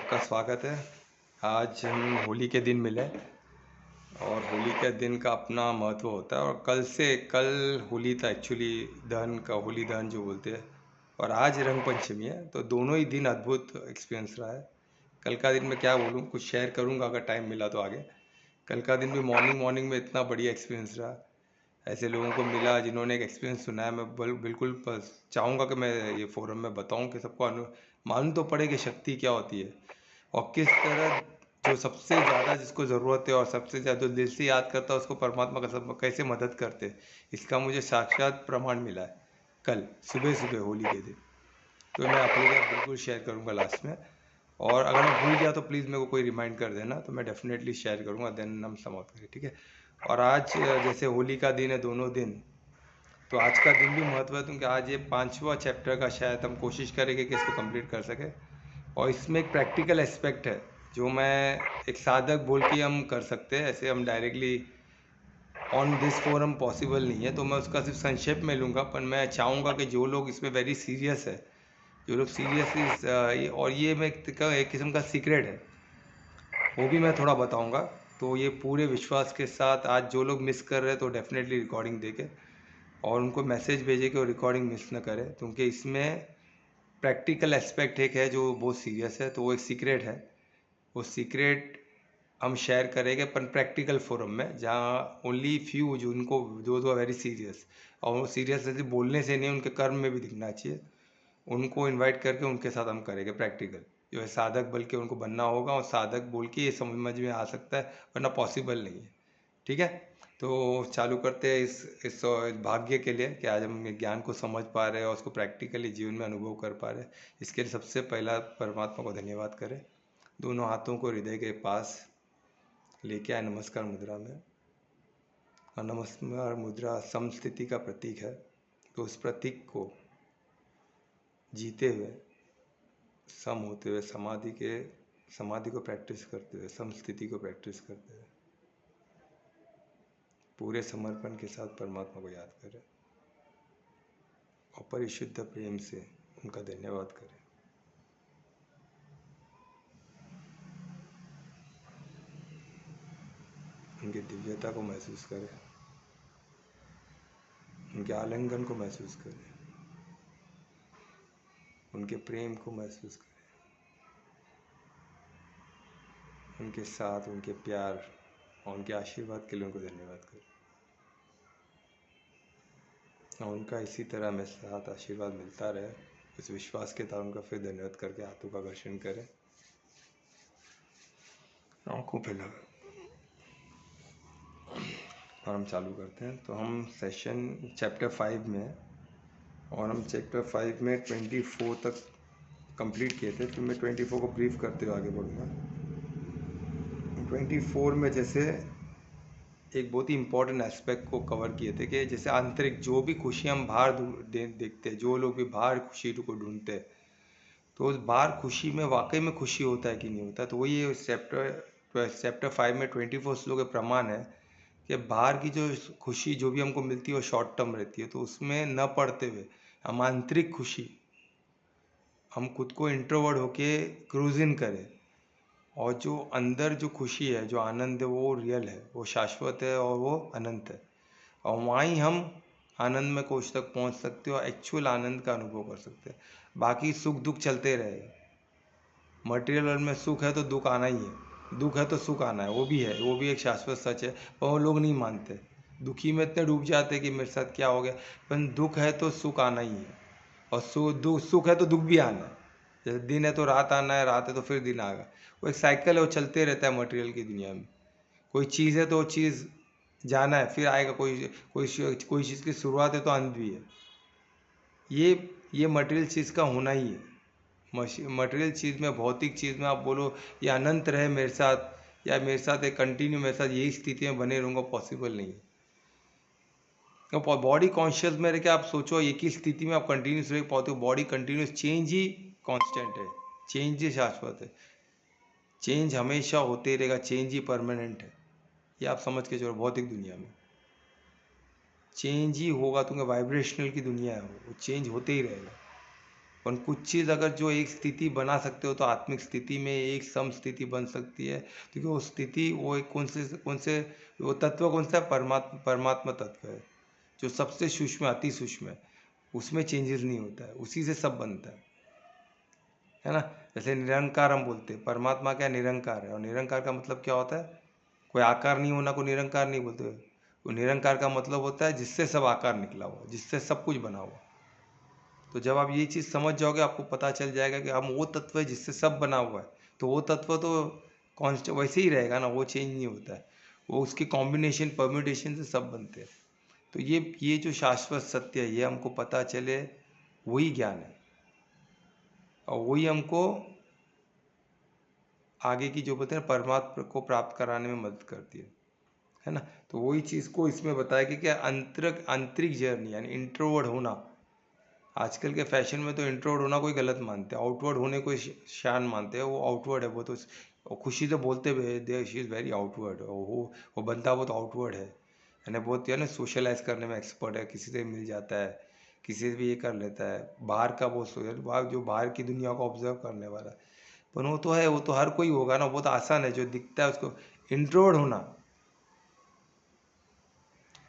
आपका स्वागत है। आज हम होली के दिन मिले और होली के दिन का अपना महत्व होता है। और कल होली था एक्चुअली, दहन का, होली दहन जो बोलते हैं। और आज रंग पंचमी है, तो दोनों ही दिन अद्भुत एक्सपीरियंस रहा है। कल का दिन मैं क्या बोलूँ, कुछ शेयर करूँगा अगर टाइम मिला तो आगे। कल का दिन भी मॉर्निंग मॉर्निंग में इतना बढ़िया एक्सपीरियंस रहा। ऐसे लोगों को मिला जिन्होंने एक एक्सपीरियंस सुनाया। मैं बिल्कुल चाहूँगा कि मैं ये फोरम में बताऊँ कि सबको मालूम तो पड़े कि शक्ति क्या होती है और किस तरह जो सबसे ज़्यादा जिसको ज़रूरत है और सबसे ज़्यादा जो दिल से याद करता है उसको परमात्मा का सब कैसे मदद करते हैं। इसका मुझे साक्षात प्रमाण मिला है कल सुबह सुबह होली के दिन। तो मैं आप लोगों के साथ बिल्कुल शेयर करूँगा लास्ट में। और अगर मैं भूल गया तो प्लीज़ मेरे को कोई रिमाइंड कर देना, तो मैं डेफिनेटली शेयर करूँगा, देन हम समाप्त करें, ठीक है। और आज जैसे होली का दिन है दोनों दिन, तो आज का दिन भी महत्व है क्योंकि आज ये 5वां चैप्टर का शायद हम कोशिश करेंगे कि इसको कंप्लीट कर सके। और इसमें एक प्रैक्टिकल एस्पेक्ट है जो मैं एक साधक बोल के हम कर सकते हैं, ऐसे हम directly on this forum possible नहीं है, तो मैं उसका सिर्फ संक्षेप में लूँगा। पर मैं चाहूँगा कि जो लोग इसमें वेरी सीरियस है, जो लोग सीरियस इस और ये मैं एक किस्म का सीक्रेट है, वो भी मैं थोड़ा बताऊँगा। तो ये पूरे विश्वास के साथ आज जो लोग मिस कर रहे हैं तो डेफिनेटली रिकॉर्डिंग देके और उनको मैसेज भेजे कि वो रिकॉर्डिंग मिस ना करें, क्योंकि इसमें प्रैक्टिकल एस्पेक्ट एक है जो बहुत सीरियस है। तो वो एक सीक्रेट है, वो सीक्रेट हम शेयर करेंगे पर प्रैक्टिकल फोरम में, जहाँ ओनली फ्यू जिनको जो वेरी सीरियस, और वो सीरियस सिर्फ बोलने से नहीं, उनके कर्म में भी दिखना चाहिए, उनको इनवाइट करके उनके साथ हम करेंगे प्रैक्टिकल। जो है साधक बल्कि उनको बनना होगा और साधक बोल के ये समझ में आ सकता है, वरना पॉसिबल नहीं है, ठीक है। तो चालू करते हैं इस भाग्य के लिए कि आज हम ज्ञान को समझ पा रहे हैं और उसको प्रैक्टिकली जीवन में अनुभव कर पा रहे हैं। इसके लिए सबसे पहला परमात्मा को धन्यवाद करें। दोनों हाथों को हृदय के पास लेके आए नमस्कार मुद्रा में। और नमस्कार मुद्रा समस्थिति का प्रतीक है, तो उस प्रतीक को जीते हुए, सम होते हुए, समाधि को प्रैक्टिस करते हुए, समस्थिति को प्रैक्टिस करते हुए पूरे समर्पण के साथ परमात्मा को याद करें और परिशुद्ध प्रेम से उनका धन्यवाद करें। उनकी दिव्यता को महसूस करें, उनके आलिंगन को महसूस करें, उनके प्रेम को महसूस करें, उनके साथ उनके प्यार और उनके आशीर्वाद के लिए उनको धन्यवाद करें। और उनका इसी तरह में साथ आशीर्वाद मिलता रहे, इस विश्वास के साथ उनका फिर धन्यवाद करके हाथों का घर्षण करें, आंखों पे लगा और हम चालू करते हैं। तो हम सेशन चैप्टर 5 में हैं और हम चैप्टर 5 में 24 तक कंप्लीट किए थे। फिर मैं 24 को ब्रीफ करते हुए आगे बढ़ूँगा। 24 में जैसे एक बहुत ही इंपॉर्टेंट एस्पेक्ट को कवर किए थे कि जैसे आंतरिक जो भी खुशी हम बाहर देखते हैं, जो लोग भी बाहर खुशी को ढूंढते हैं, तो उस बाहर खुशी में वाकई में खुशी होता है कि नहीं होता। तो वही चैप्टर 5 में 24 श्लोक के प्रमाण है कि बाहर की जो खुशी जो भी हमको मिलती है वो शॉर्ट टर्म रहती है, तो उसमें न पड़ते हुए हम आंतरिक खुशी, हम खुद को इंट्रोवर्ट होके क्रूजिंग करें, और जो अंदर जो खुशी है, जो आनंद है, वो रियल है, वो शाश्वत है और वो अनंत है। और वहीं हम आनंद में कोच तक पहुंच सकते हो और एक्चुअल आनंद का अनुभव कर सकते हैं। बाकी सुख दुख चलते रहेगा। मटेरियल वर्ल्ड में सुख है तो दुख आना ही है, दुख है तो सुख आना है, वो भी है, वो भी एक शाश्वत सच है, पर वो लोग नहीं मानते। दुखी में इतने डूब जाते हैं कि मेरे साथ क्या हो गया, पर दुख है तो सुख आना ही है, और सुख है तो दुख भी आना है। जैसे दिन है तो रात आना है, रात है तो फिर दिन आएगा। वो एक साइकिल है, वो चलते रहता है मटेरियल की दुनिया में। कोई चीज़ है तो वो चीज़ जाना है, फिर आएगा। कोई चीज़ की शुरुआत है तो अंत भी है। ये मटेरियल चीज़ का होना ही है। मटेरियल चीज़ में, भौतिक चीज़ में आप बोलो ये अनंत रहे मेरे साथ, या मेरे साथ एक कंटिन्यू मेरे साथ यही स्थिति में बने रहूँगा, पॉसिबल नहीं है। तो बॉडी कॉन्शियस में रह के आप सोचो एक ही स्थिति में आप कंटिन्यूस रह पाते हो। बॉडी कंटिन्यूस, चेंज ही कांस्टेंट है, चेंज ही शाश्वत है, चेंज हमेशा होते रहेगा, चेंज ही परमानेंट है। ये आप समझ के चलो। भौतिक दुनिया में चेंज ही होगा, तुम्हें वाइब्रेशनल की दुनिया है, वो चेंज होते ही रहेगा। पर कुछ चीज़ अगर जो एक स्थिति बना सकते हो तो आत्मिक स्थिति में एक सम स्थिति बन सकती है, क्योंकि वो स्थिति वो एक कौन से वो तत्व कौन सा है? परमात्मा तत्व है, जो सबसे सूक्ष्म अति सूक्ष्म है, उसमें चेंजेस नहीं होता है, उसी से सब बनता है ना। जैसे निरंकार हम बोलते हैं, परमात्मा क्या निरंकार है, और निरंकार का मतलब क्या होता है? कोई आकार नहीं होना को निरंकार नहीं बोलते। वो निरंकार का मतलब होता है जिससे सब आकार निकला हुआ, जिससे सब कुछ बना हुआ। तो जब आप ये चीज़ समझ जाओगे, आपको पता चल जाएगा कि हम वो तत्व है जिससे सब बना हुआ है, तो वो तत्व तो कॉन्स्ट वैसे ही रहेगा ना, वो चेंज नहीं होता है, वो उसके कॉम्बिनेशन परम्यूटेशन से सब बनते हैं। तो ये जो शाश्वत सत्य है, ये हमको पता चले, वही ज्ञान है, और वही हमको आगे की जो बोलते हैं परमात्मा को प्राप्त कराने में मदद करती है ना। तो वही चीज़ को इसमें बताया कि क्या आंतरिक जर्नी यानी इंट्रोवर्ड होना। आजकल के फैशन में तो इंट्रोवर्ड होना कोई गलत मानते हैं, आउटवर्ड होने को शान मानते हैं। वो आउटवर्ड है, वो तो खुशी से बोलते हुए दे शी इज़ वेरी आउटवर्ड, वो बंदा बहुत आउटवर्ड है, यानी बहुत ना सोशलाइज करने में एक्सपर्ट है, किसी से मिल जाता है, किसी से भी ये कर लेता है, बाहर का वो जो बाहर की दुनिया को ऑब्जर्व करने वाला। पर वो तो है, वो तो हर कोई होगा ना, बहुत आसान है, जो दिखता है उसको। इंट्रोवर्ड होना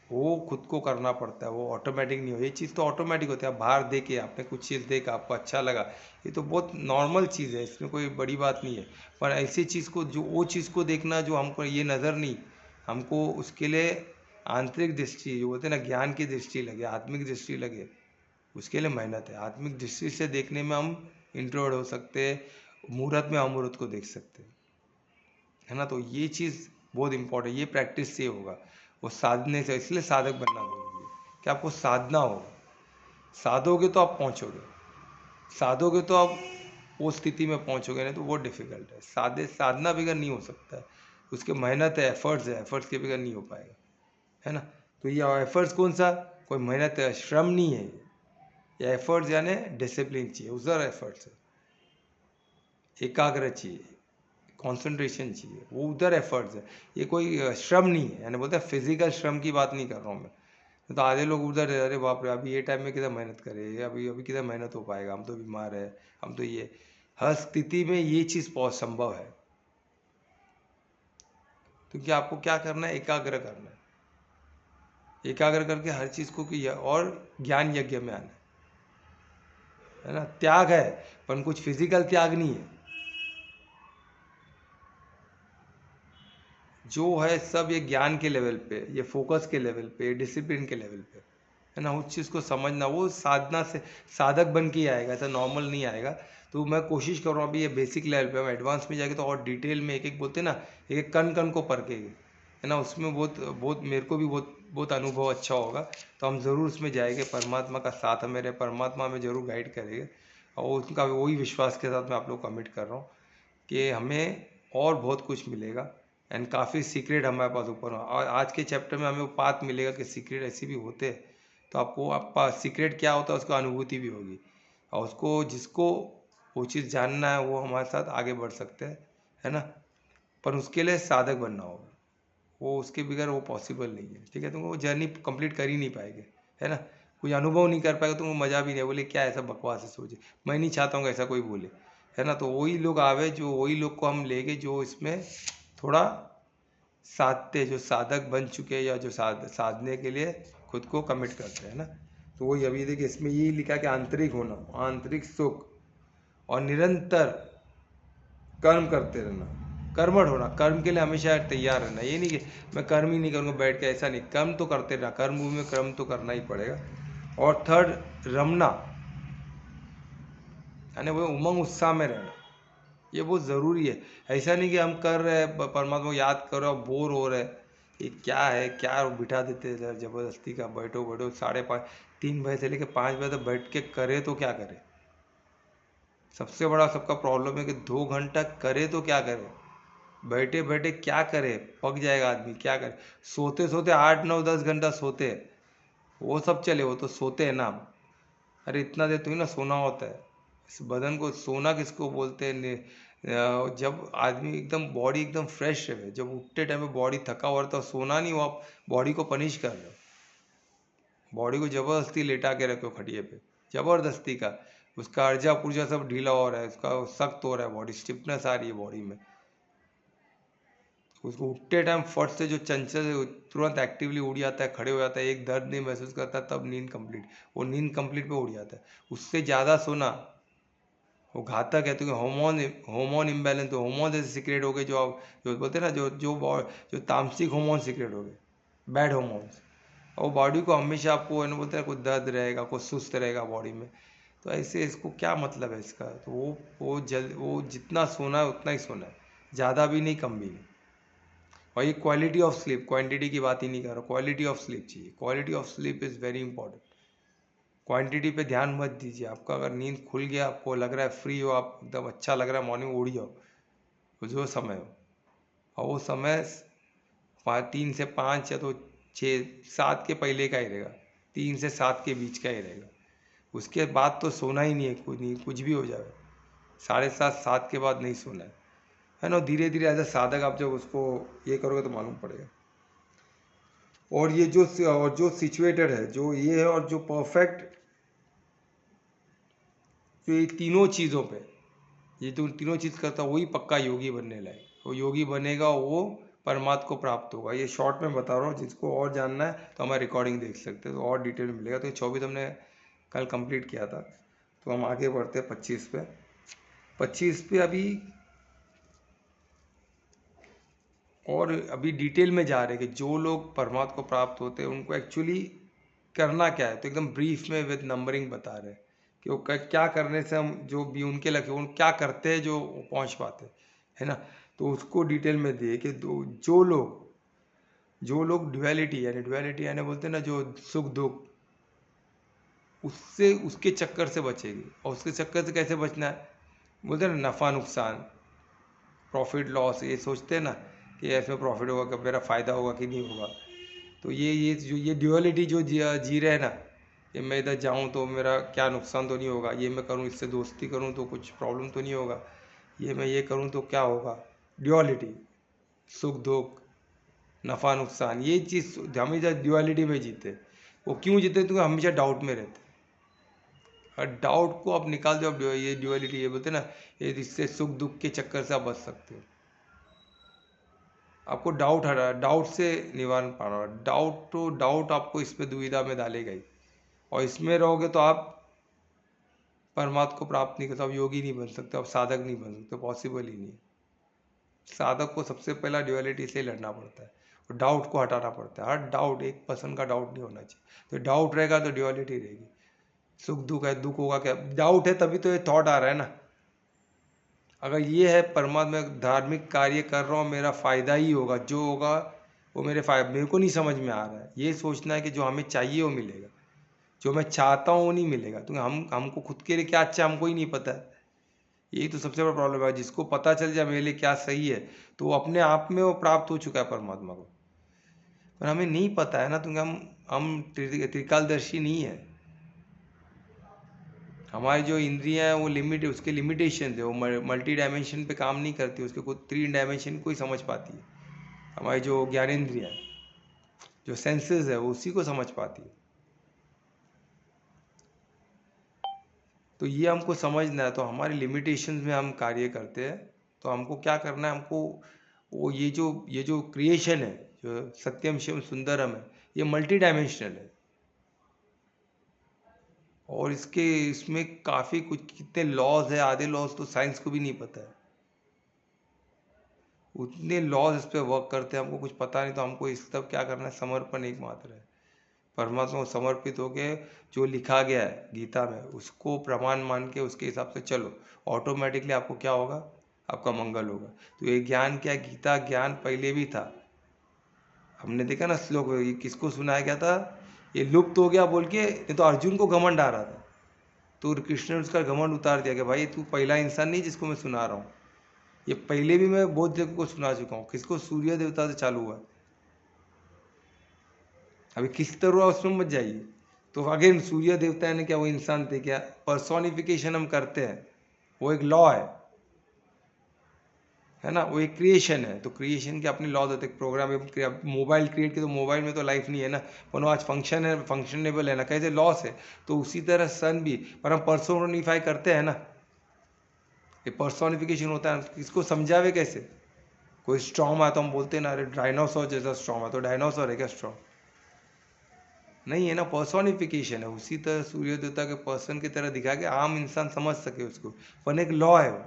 वो खुद को करना पड़ता है, वो ऑटोमेटिक नहीं हो। ये चीज़ तो ऑटोमेटिक होती है, आप बाहर देखे, आपने कुछ चीज़ देखा, आपको अच्छा लगा, ये तो बहुत नॉर्मल चीज़ है, इसमें कोई बड़ी बात नहीं है। पर ऐसी चीज़ को, जो वो चीज़ को देखना जो हमको ये नज़र नहीं, हमको उसके लिए आंतरिक दृष्टि, जो बोलते हैं ना, ज्ञान की दृष्टि लगे, आत्मिक दृष्टि लगे, उसके लिए मेहनत है। आत्मिक दृष्टि से देखने में हम इंट्रोवर्ट हो सकते हैं, मुहूर्त में अमूर्त को देख सकते हैं, है ना। तो ये चीज़ बहुत इंपॉर्टेंट, ये प्रैक्टिस से होगा, वो साधने से। इसलिए साधक बनना जरूरी है कि आपको साधना होगा, साधोगे तो आप पहुंचोगे, साधोगे तो आप वो स्थिति में पहुंचोगे, नहीं तो वो डिफिकल्ट है। साधना बगैर नहीं हो सकता है, उसके मेहनत है, एफर्ट्स है, एफर्ट्स के बगैर नहीं हो पाएगा, है ना। तो ये एफर्ट्स कौन सा, कोई मेहनत है, श्रम नहीं है ये एफर्ट्स, यानी डिसिप्लिन चाहिए, उधर एफर्ट्स है, एकाग्र चाहिए, कंसंट्रेशन चाहिए, वो उधर एफर्ट्स है। ये कोई श्रम नहीं है, यानी बोलते हैं फिजिकल श्रम की बात नहीं कर रहा हूँ मैं। तो आधे लोग उधर, अरे बाप रे, अभी ये टाइम में किधर मेहनत करे, अभी अभी किधर मेहनत हो पाएगा, हम तो बीमार है, हम तो ये। हर स्थिति में ये चीज़ बहुत संभव है। क्योंकि आपको क्या करना है, एकाग्र करना है, एकाग्र करके हर चीज़ को किया, और ज्ञान यज्ञ में आना है ना। त्याग है, पर कुछ फिजिकल त्याग नहीं है, जो है सब ये ज्ञान के लेवल पे, ये फोकस के लेवल पे, डिसिप्लिन के लेवल पे, है ना। उस चीज़ को समझना, वो साधना से साधक बन के ही आएगा, ऐसा नॉर्मल नहीं आएगा। तो मैं कोशिश कर रहा हूँ अभी ये बेसिक लेवल पे, हम एडवांस में जाएंगे तो और डिटेल में एक एक बोलते हैं ना, एक एक कण कण को परखेंगे, है ना। उसमें बहुत बहुत मेरे को भी बहुत बहुत अनुभव अच्छा होगा। तो हम ज़रूर उसमें जाएंगे, परमात्मा का साथ है मेरे, परमात्मा हमें ज़रूर गाइड करेंगे, और उनका वही विश्वास के साथ मैं आप लोग कमिट कर रहा हूँ कि हमें और बहुत कुछ मिलेगा, एंड काफ़ी सीक्रेट हमारे पास ऊपर। और आज के चैप्टर में हमें वो पाथ मिलेगा कि सीक्रेट ऐसे भी होते हैं। तो आपको आपका सीक्रेट क्या होता है उसको अनुभूति भी होगी, और उसको जिसको वो चीज़ जानना है वो हमारे साथ आगे बढ़ सकते हैं, है ना। पर उसके लिए साधक बनना होगा, वो उसके बगैर वो पॉसिबल नहीं है, ठीक है। तुम वो जर्नी कंप्लीट कर ही नहीं पाएंगे, है ना। कुछ अनुभव नहीं कर पाएगा, तुमको मज़ा भी नहीं, बोले क्या ऐसा बकवास है सोचे, मैं नहीं चाहता हूँ ऐसा कोई बोले, है ना। तो वही लोग आवे, जो वही लोग को हम लेंगे जो इसमें थोड़ा साधते, जो साधक बन चुके हैं, या जो साधने के लिए खुद को कमिट करते हैं ना। तो वही अभी देखिए इसमें यही लिखा कि आंतरिक होना, आंतरिक सुख, और निरंतर कर्म करते रहना, कर्मठ होना, कर्म के लिए हमेशा तैयार रहना। ये नहीं कि मैं कर्म ही नहीं करूँगा बैठ के, ऐसा नहीं, कर्म तो करते रहना, कर्म भूमि में कर्म तो करना ही पड़ेगा। और थर्ड, रमना, यानी वो उमंग उत्साह में रहना, ये बहुत ज़रूरी है। ऐसा नहीं कि हम कर रहे हैं, परमात्मा को याद कर रहे हो, बोर हो रहे हैं, ये क्या है क्या, बिठा देते हैं ज़बरदस्ती का, बैठो बैठो 5:30 3 बजे से लेकर 5 बजे तक बैठ के करे तो क्या करे। सबसे बड़ा सबका प्रॉब्लम है कि 2 घंटा करे तो क्या करे, बैठे बैठे क्या करे, पक जाएगा आदमी, क्या करे। सोते सोते 8 9 10 घंटा सोते हैं, वो सब चले, वो तो सोते हैं ना। अरे इतना देर तो ही ना सोना होता है, इस बदन को सोना किसको बोलते हैं जब आदमी एकदम बॉडी एकदम फ्रेश है, जब उठते टाइम पे बॉडी थका हुआ रहता है, सोना नहीं, वो आप बॉडी को पनिश कर रहे हो, बॉडी को ज़बरदस्ती लेटा के रखो खटिए पे, ज़बरदस्ती का। उसका अर्जा पुर्जा सब ढीला हो रहा है, उसका सख्त हो रहा है, बॉडी स्टिफनेस आ रही है बॉडी में। उसको उठते टाइम फट से जो चंचल है तुरंत एक्टिवली उड़ जाता है, खड़े हो जाता है, एक दर्द नहीं महसूस करता, तब नींद कंप्लीट, वो नींद कंप्लीट पे उड़ जाता है। उससे ज़्यादा सोना वो घातक है, क्योंकि हार्मोन इम्बैलेंस, तो हार्मोन ऐसे सीक्रेट हो गए जो आप जो बोलते हैं ना, जो तामसिक हार्मोन सीक्रेट हो गए, बैड हार्मोन्स, और बॉडी को हमेशा आपको बोलते हैं कुछ दर्द रहेगा, कुछ सुस्त रहेगा बॉडी में। तो ऐसे इसको क्या मतलब है इसका? तो वो जितना सोना है उतना ही सोना है, ज़्यादा भी नहीं कम भी नहीं। और ये क्वालिटी ऑफ स्लीप, क्वांटिटी की बात ही नहीं कर रहा, क्वालिटी ऑफ स्लीप चाहिए। Quality of sleep is very important. Quantity पे ध्यान मत दीजिए। आपका अगर नींद खुल गया, आपको लग रहा है फ्री हो, आप एकदम अच्छा लग रहा है, मॉर्निंग उड़ जाओ, वो जो समय हो, और वो समय 3 से 5 या तो 6 7 के पहले का ही रहेगा, 3 से 7 के बीच का ही रहेगा। उसके बाद तो सोना ही नहीं है, कुछ भी हो जाए, 7:30 7 के बाद नहीं सोना है ना। धीरे धीरे एज अ साधक आप जब उसको ये करोगे तो मालूम पड़ेगा। और ये जो सिचुएटेड है, जो ये है, और जो परफेक्ट, जो ये तीनों चीज़ों पे, ये जो तीनों चीज़ करता है वही पक्का योगी बनने लायक। वो योगी बनेगा, वो परमात्मा को प्राप्त होगा। ये शॉर्ट में बता रहा हूँ, जिसको और जानना है तो हमारी रिकॉर्डिंग देख सकते हैं, तो और डिटेल मिलेगा। तो 24 हमने कल कंप्लीट किया था, तो हम आगे बढ़ते हैं 25 पे। 25 पे अभी और अभी डिटेल में जा रहे हैं कि जो लोग परमात्मा को प्राप्त होते हैं उनको एक्चुअली करना क्या है। तो एकदम ब्रीफ में विद नंबरिंग बता रहे हैं कि वो क्या करने से हम जो भी उनके लक्ष्य, उन क्या करते हैं जो पहुंच पाते है ना। तो उसको डिटेल में दिए कि जो लोग ड्युअलिटी यानी बोलते हैं ना, जो सुख दुख, उससे उसके चक्कर से बचेगी। और उसके चक्कर से कैसे बचना है, बोलते हैं ना, नफ़ा नुकसान, प्रॉफिट लॉस, ये सोचते हैं ना कि इसमें प्रॉफिट होगा कि मेरा फ़ायदा होगा कि नहीं होगा। तो ये ड्युअलिटी जो जी रहे हैं ना, कि मैं इधर जाऊँ तो मेरा क्या नुकसान तो नहीं होगा, ये मैं करूँ, इससे दोस्ती करूँ तो कुछ प्रॉब्लम तो नहीं होगा, ये मैं ये करूँ तो क्या होगा। ड्युअलिटी, सुख दुख, नफ़ा नुकसान, ये चीज़ हमेशा ड्युअलिटी में जीते। वो क्यों जीते? क्योंकि हमेशा डाउट में रहते। और डाउट को आप निकाल दो, आप ये ड्युअलिटी, ये बोलते ना, ये इससे सुख दुख के चक्कर से आप बच सकते हो। आपको डाउट हटा, डाउट से निवारण पाना। डाउट आपको इस पे दुविधा में डालेगा ही, और इसमें रहोगे तो आप परमात्मा को प्राप्त नहीं कर सकते, आप योगी नहीं बन सकते, आप साधक नहीं बन सकते, पॉसिबल ही नहीं। साधक को सबसे पहला ड्युअलिटी से लड़ना पड़ता है, और डाउट को हटाना पड़ता है। हर डाउट, 1% का डाउट नहीं होना चाहिए। तो डाउट रहेगा तो ड्युअलिटी रहेगी। सुख दुख है, दुख होगा क्या, डाउट है तभी तो ये थॉट आ रहा है ना। अगर ये है परमात्मा धार्मिक कार्य कर रहा हूँ, मेरा फ़ायदा ही होगा, जो होगा वो मेरे को नहीं समझ में आ रहा है। ये सोचना है कि जो हमें चाहिए वो मिलेगा, जो मैं चाहता हूँ वो नहीं मिलेगा। तो हमको खुद के लिए क्या अच्छा हमको ही नहीं पता है। यही तो सबसे बड़ा प्रॉब्लम है। जिसको पता चल जाए मेरे लिए क्या सही है, तो वो अपने आप में वो प्राप्त हो चुका है परमात्मा को। पर हमें नहीं पता है ना, क्योंकि हम त्रिकालदर्शी नहीं है। हमारी जो इंद्रियां हैं वो लिमिट, उसके लिमिटेशन है, वो मल्टी डायमेंशन पे काम नहीं करती, उसके कुछ 3 डायमेंशन को ही समझ पाती है। हमारी जो ज्ञानेंद्रियां, जो सेंसेस है, वो उसी को समझ पाती है। तो ये हमको समझना है। तो हमारे लिमिटेशंस में हम कार्य करते हैं। तो हमको क्या करना है, हमको वो ये जो क्रिएशन है, जो सत्यम शिवम सुंदरम है, ये मल्टी डायमेंशनल है। और इसमें काफ़ी कुछ, कितने लॉज है, आधे लॉज तो साइंस को भी नहीं पता है। उतने लॉज इस पर वर्क करते हैं, हमको कुछ पता नहीं। तो हमको इस तब क्या करना है, समर्पण एकमात्र है। परमात्मा को समर्पित होके जो लिखा गया है गीता में, उसको प्रमाण मान के उसके हिसाब से चलो, ऑटोमेटिकली आपको क्या होगा, आपका मंगल होगा। तो ये ज्ञान क्या, गीता ज्ञान पहले भी था। हमने देखा ना श्लोक, ये किसको सुनाया गया था, ये लुप्त हो गया बोल के, नहीं तो अर्जुन को घमंड आ रहा था, तो कृष्ण ने उसका घमंड उतार दिया कि भाई तू पहला इंसान नहीं जिसको मैं सुना रहा हूँ, ये पहले भी मैं बहुत देव को सुना चुका हूँ। किसको, सूर्य देवता से चालू हुआ, अभी किस तरह उसमें मत जाइए। तो अगेन सूर्य देवता ने क्या, वो इंसान थे क्या, पर्सोनिफिकेशन हम करते हैं, वो एक लॉ है। है ना, वो एक क्रिएशन है। तो क्रिएशन के अपने लॉज होते हैं, प्रोग्राम मोबाइल क्रिएट किया तो मोबाइल में तो लाइफ नहीं है ना, पर वो आज फंक्शन है, फंक्शनेबल है ना, कैसे लॉस है। तो उसी तरह सन भी, पर हम पर्सोनिफाई करते हैं ना, ये पर्सोनिफिकेशन होता है, इसको समझावे कैसे। कोई स्ट्रॉन्ग है तो हम बोलते हैं ना, अरे डायनासोर जैसा स्ट्रॉन्ग है, तो डायनासोर है क्या स्ट्रॉन्ग? नहीं है ना, पर्सोनिफिकेशन है। उसी तरह सूर्य देवता के पर्सन की तरह दिखा के आम इंसान समझ सके उसको, पर एक लॉ है वो,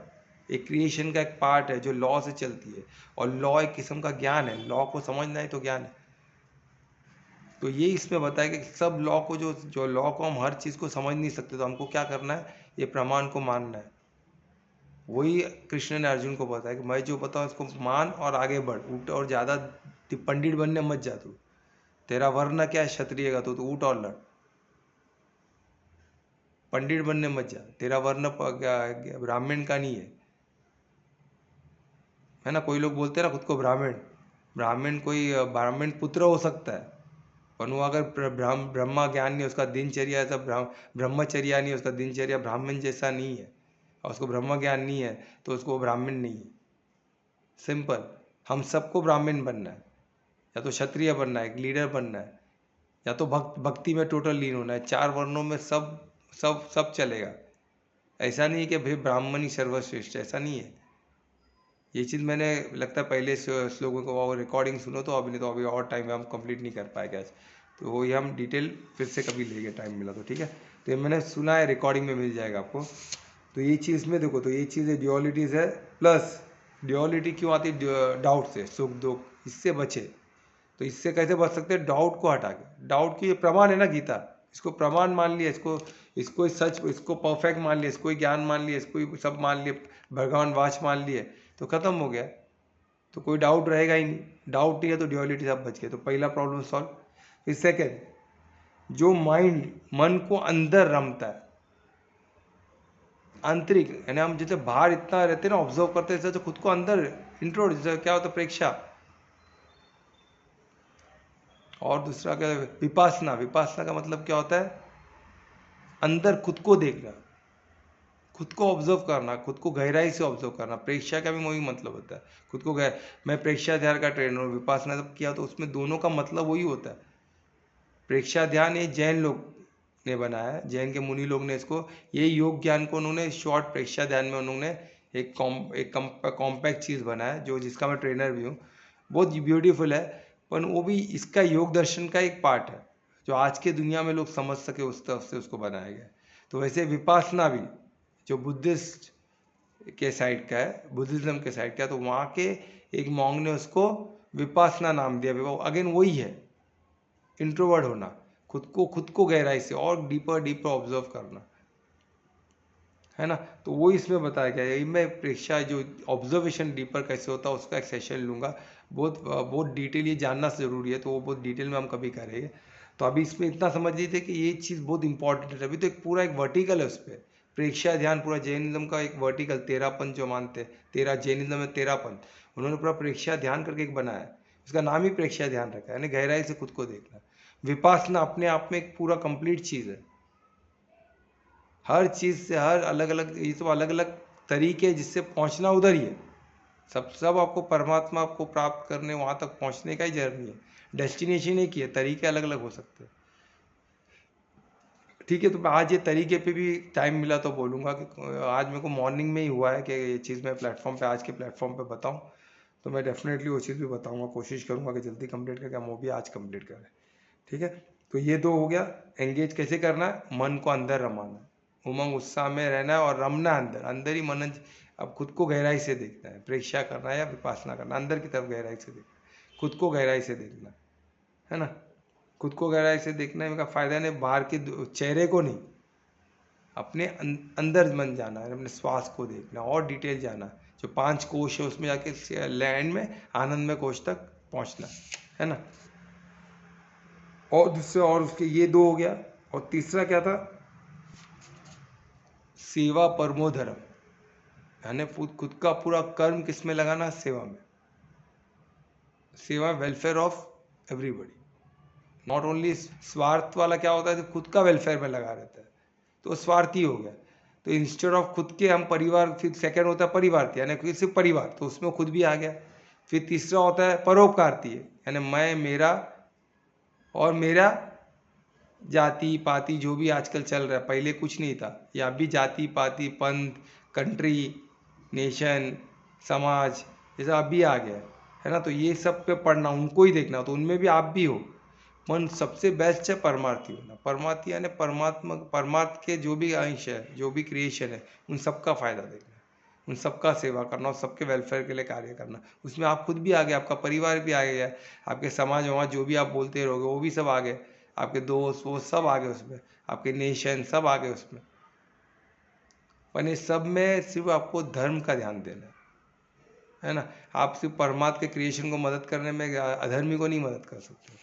एक क्रिएशन का एक पार्ट है जो लॉ से चलती है, और लॉ एक किस्म का ज्ञान है, लॉ को समझना है तो ज्ञान है। तो ये इसमें बताया कि सब लॉ को, जो लॉ को हम हर चीज़ को समझ नहीं सकते, तो हमको क्या करना है, ये प्रमाण को मानना है। वही कृष्ण ने अर्जुन को बताया कि मैं जो बताऊँ इसको मान और आगे बढ़, उठ, और ज़्यादा पंडित बनने मत जा तू, तेरा वर्ण क्या है क्षत्रिय का, तो उठ और लड़, पंडित बनने मत जा, तेरा वर्ण ब्राह्मण का नहीं है ना। कोई लोग बोलते हैं ना खुद को ब्राह्मण, ब्राह्मण कोई ब्राह्मण पुत्र हो सकता है, पर वो अगर ब्रह्मा ज्ञान नहीं, उसका दिनचर्या ऐसा ब्रह्मचर्या नहीं, उसका दिनचर्या ब्राह्मण जैसा नहीं है, और उसको ब्रह्म ज्ञान नहीं है, तो उसको ब्राह्मण नहीं है। सिंपल। हम सबको ब्राह्मण बनना है, या तो क्षत्रिय बनना है, एक लीडर बनना है, या तो भक्ति में टोटल लीन होना है। चार वर्णों में सब सब सब चलेगा। ऐसा नहीं है कि भाई ब्राह्मण ही सर्वश्रेष्ठ, ऐसा नहीं है। ये चीज़ मैंने लगता है पहले श्लोकों को और रिकॉर्डिंग सुनो तो, अभी नहीं तो अभी और टाइम में हम कंप्लीट नहीं कर पाएंगे आज, तो वो ये हम डिटेल फिर से कभी लेंगे, टाइम मिला तो, ठीक है। तो ये मैंने सुना है, रिकॉर्डिंग में मिल जाएगा आपको। तो ये चीज़ में देखो, तो ये चीज़ है, ड्यूअलिटीज़ है। प्लस ड्यूअलिटी क्यों आती है? डाउट से, सुख दुख, इससे बचे। तो इससे कैसे बच सकते हैं? डाउट को हटा के। डाउट की ये प्रमाण है ना गीता, इसको प्रमाण मान लिया, इसको सच, इसको परफेक्ट मान लिया, इसको ज्ञान मान लिया, इसको सब मान लिया, भगवान वाच मान लिए, तो खत्म हो गया। तो कोई डाउट रहेगा ही नहीं। डाउट नहीं है तो ड्यूअलिटी सब बच गए। तो पहला प्रॉब्लम सॉल्व। फिर सेकेंड, जो माइंड मन को अंदर रमता है, आंतरिक, यानी हम जैसे बाहर इतना रहते हैं ना, ऑब्जर्व करते हैं, जैसे खुद को अंदर इंट्रोड, जैसे क्या होता है प्रेक्षा। और दूसरा क्या है? विपासना। विपासना का मतलब क्या होता है? अंदर खुद को देखना, खुद को ऑब्जर्व करना, खुद को गहराई से ऑब्जर्व करना। प्रेक्षा का भी वही मतलब होता है, खुद को मैं प्रेक्षा ध्यान का ट्रेनर हूँ, विपासना जब किया तो उसमें दोनों का मतलब वही होता है। प्रेक्षा ध्यान ये जैन लोग ने बनाया है, जैन के मुनि लोग ने इसको, ये योग ज्ञान को उन्होंने शॉर्ट प्रेक्षा ध्यान में उन्होंने एक कॉम्पैक्ट चीज़ बनाया, जो जिसका मैं ट्रेनर भी हूँ। बहुत ब्यूटीफुल है, पर वो भी इसका योग दर्शन का एक पार्ट है, जो आज के दुनिया में लोग समझ सके उस तरफ से उसको बनाया गया है। तो वैसे विपासना भी जो बुद्धिस्ट के साइड का है, बुद्धिज्म के साइड का है, तो वहाँ के एक मॉन्ग ने उसको विपासना नाम दिया। अगेन वही है, इंट्रोवर्ट होना, खुद को गहराई से और डीपर डीपर ऑब्जर्व करना, है ना। तो वो इसमें बताया गया है। मैं प्रेक्षा जो ऑब्जर्वेशन डीपर कैसे होता है उसका एक सेशन लूँगा, बहुत डिटेल ये जानना ज़रूरी है, तो वो बहुत डिटेल में हम कभी करेंगे। तो अभी इसमें इतना समझ लीजिए कि ये चीज़ बहुत इंपॉर्टेंट है। अभी तो एक पूरा एक वर्टिकल है उस पर, प्रेक्षा ध्यान पूरा जैनिज्म का एक वर्टिकल, तेरापन जो मानते हैं, तेरा जैनिज्म में तेरापन, उन्होंने पूरा प्रेक्षा ध्यान करके एक बनाया है, उसका नाम ही प्रेक्षा ध्यान रखा है, यानी गहराई से खुद को देखना। विपासना अपने आप में एक पूरा कंप्लीट चीज़ है, हर चीज़ से, हर अलग अलग, ये सब अलग अलग तरीके जिससे पहुंचना उधर ही है। सब आपको परमात्मा आपको प्राप्त करने, वहाँ तक पहुंचने का ही जर्नी है, डेस्टिनेशन एक ही है, तरीके अलग अलग हो सकते हैं, ठीक है। तो मैं आज ये तरीके पे भी टाइम मिला तो बोलूँगा कि आज मेरे को मॉर्निंग में ही हुआ है कि ये चीज़ मैं प्लेटफॉर्म पे, आज के प्लेटफॉर्म पे बताऊँ, तो मैं डेफिनेटली वो चीज़ भी बताऊँगा, कोशिश करूँगा कि जल्दी कंप्लीट करके हम वो भी आज कंप्लीट करें, ठीक है। तो ये दो हो गया। एंगेज कैसे करना है? मन को अंदर रमाना, उमंग उत्साह में रहना है और रमना अंदर, अंदर ही मन। अब खुद को गहराई से देखना है, प्रेक्षा करना है या विपासना करना, अंदर की तरफ गहराई से देखना, खुद को गहराई से देखना, है ना। खुद को गहराई से देखने का फायदा नहीं बाहर के चेहरे को नहीं, अपने अंदर मन जाना है, अपने श्वास को देखना और डिटेल जाना, जो 5 कोश है उसमें जाके लैंड में आनंद में कोश तक पहुंचना, है ना। और दूसरे, और उसके ये दो हो गया। और तीसरा क्या था? सेवा परमो धर्म, यानी खुद का पूरा कर्म किस में लगाना? सेवा में। सेवा, welfare of everybody, not only स्वार्थ वाला क्या होता है, तो खुद का वेलफेयर में लगा रहता है, तो स्वार्थी हो गया। तो इंस्टेड ऑफ खुद के हम परिवार, फिर सेकंड होता है परिवार, यानी सिर्फ परिवार, तो उसमें खुद भी आ गया। फिर तीसरा होता है परोपकारती, यानी मैं, मेरा और मेरा जाति पाति, जो भी आजकल चल रहा है, पहले कुछ नहीं था, या भी जाति पाति, पंथ, कंट्री, नेशन, समाज, ये सब अभी आ गया है ना। तो ये सब पे पढ़ना, उनको ही देखना, तो उनमें भी आप भी हो। मन सबसे बेस्ट है परमार्थी होना। परमार्थी यानी परमात्मा, परमार्थ के जो भी अंश है, जो भी क्रिएशन है, उन सबका फायदा देखना, उन सबका सेवा करना और सबके वेलफेयर के लिए कार्य करना। उसमें आप खुद भी आ गए, आपका परिवार भी आ गया, आपके समाज वमाज जो भी आप बोलते रहोगे वो भी सब आ गए, आपके दोस्त वो सब आ गए उसमें, आपके नेशन सब आ गए उसमें। पर इस सब में सिर्फ आपको धर्म का ध्यान देना है ना। आप सिर्फ परमात्मा के क्रिएशन को मदद करने में अधर्मी को नहीं मदद कर सकते।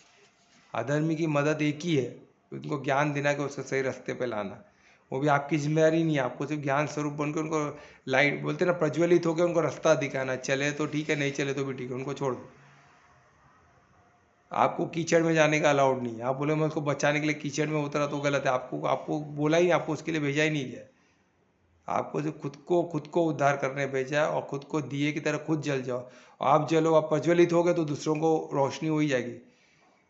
अधर्मी की मदद एक ही है, उनको ज्ञान देना कि उसको सही रास्ते पे लाना। वो भी आपकी जिम्मेदारी नहीं है, आपको सिर्फ ज्ञान स्वरूप बनकर उनको लाइट बोलते ना, प्रज्वलित होकर उनको रास्ता दिखाना। चले तो ठीक है, नहीं चले तो भी ठीक है, उनको छोड़ दो। आपको कीचड़ में जाने का अलाउड नहीं है। आप बोले मैं उसको बचाने के लिए कीचड़ में उतरा तो गलत है। आपको बोला ही, आपको उसके लिए भेजा ही नहीं गया। आपको जो खुद को उद्धार करने भेजा है, और खुद को दिए की तरह खुद जल जाओ। आप जलो, आप प्रज्वलित हो गए तो दूसरों को रोशनी हो ही जाएगी।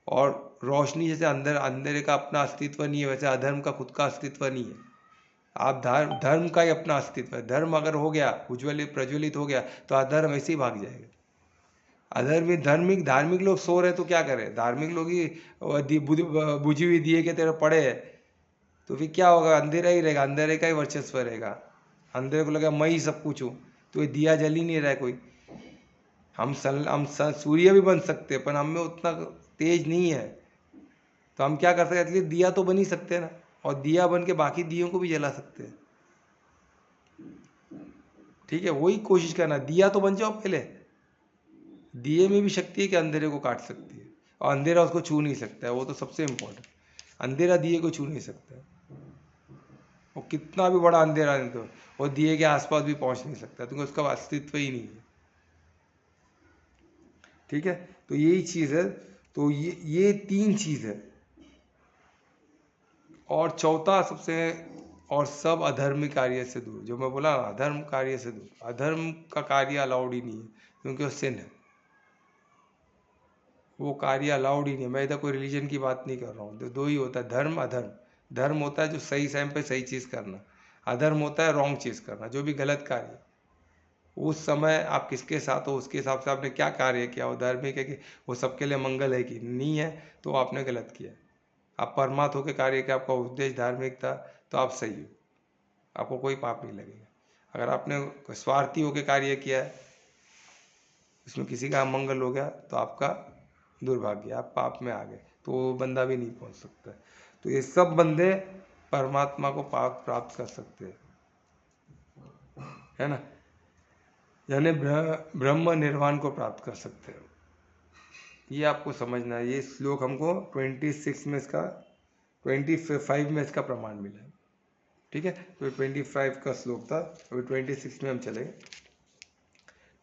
और रोशनी जैसे अंदर अंधेरे का अपना अस्तित्व नहीं है, वैसे अधर्म का खुद का अस्तित्व नहीं है। आप धर्म का ही अपना अस्तित्व है। धर्म अगर हो गया, उज्ज्वलित प्रज्वलित हो गया, तो अधर्म ऐसे ही भाग जाएगा। अधर्मिक धार्मिक लोग सो रहे तो क्या करें, धार्मिक लोग ही बुझी हुई दिए के तरह पड़े है, तो फिर क्या होगा, अंधेरा ही रहेगा, अंधेरे का ही वर्चस्व रहेगा। अंधेरे को लगा मैं ही सब कुछ हूँ, तो ये दिया जल ही नहीं रहा है कोई। हम सूर्य भी बन सकते हैं, पर हम में उतना तेज नहीं है, तो हम क्या कर सकते हैं, एटलीस्ट दिया तो बन ही सकते हैं ना। और दिया बन के बाकी दियों को भी जला सकते हैं। ठीक है, वही कोशिश करना, दिया तो बन जाओ पहले। दिए में भी शक्ति है कि अंधेरे को काट सकती है, और अंधेरा उसको छू नहीं सकता है, वो तो सबसे इम्पोर्टेंट। अंधेरा दिए को छू नहीं सकता है, वो कितना भी बड़ा अंधेरा नहीं, तो वो दिए के आसपास भी पहुंच नहीं सकता, क्योंकि उसका अस्तित्व ही नहीं है। ठीक है, तो यही चीज़ है। तो ये तीन चीज़ है। और चौथा सबसे, और सब अधर्म कार्य से दूर, जो मैं बोला अधर्म कार्य से दूर। अधर्म का कार्य अलाउड ही नहीं है, क्योंकि वो सिन है, वो कार्य अलाउड ही नहीं है। मैं इधर कोई रिलीजन की बात नहीं कर रहा हूँ। तो दो ही होता है, धर्म अधर्म। धर्म होता है जो सही टाइम पे सही चीज़ करना, अधर्म होता है रॉन्ग चीज़ करना, जो भी गलत कार्य। उस समय आप किसके साथ हो, उसके हिसाब से आपने क्या कार्य किया, वो धार्मिक है कि वो सबके लिए मंगल है कि नहीं है, तो आपने गलत किया। आप परमात्मा होकर कार्य किया, आपका उद्देश्य धार्मिक था, तो आप सही हो, आपको कोई पाप नहीं लगेगा। अगर आपने स्वार्थी होकर कार्य किया है, उसमें किसी का मंगल हो गया, तो आपका दुर्भाग्य, आप पाप में आ गए, तो वो बंदा भी नहीं पहुंच सकता। तो ये सब बंदे परमात्मा को पाप प्राप्त कर सकते हैं, है ना, यानी ब्रह्म निर्वाण को प्राप्त कर सकते हैं। ये आपको समझना है। ये श्लोक हमको 26 में इसका 25 में इसका प्रमाण मिला है। ठीक है, तो 25 का श्लोक था, अभी 26 में हम चलेंगे।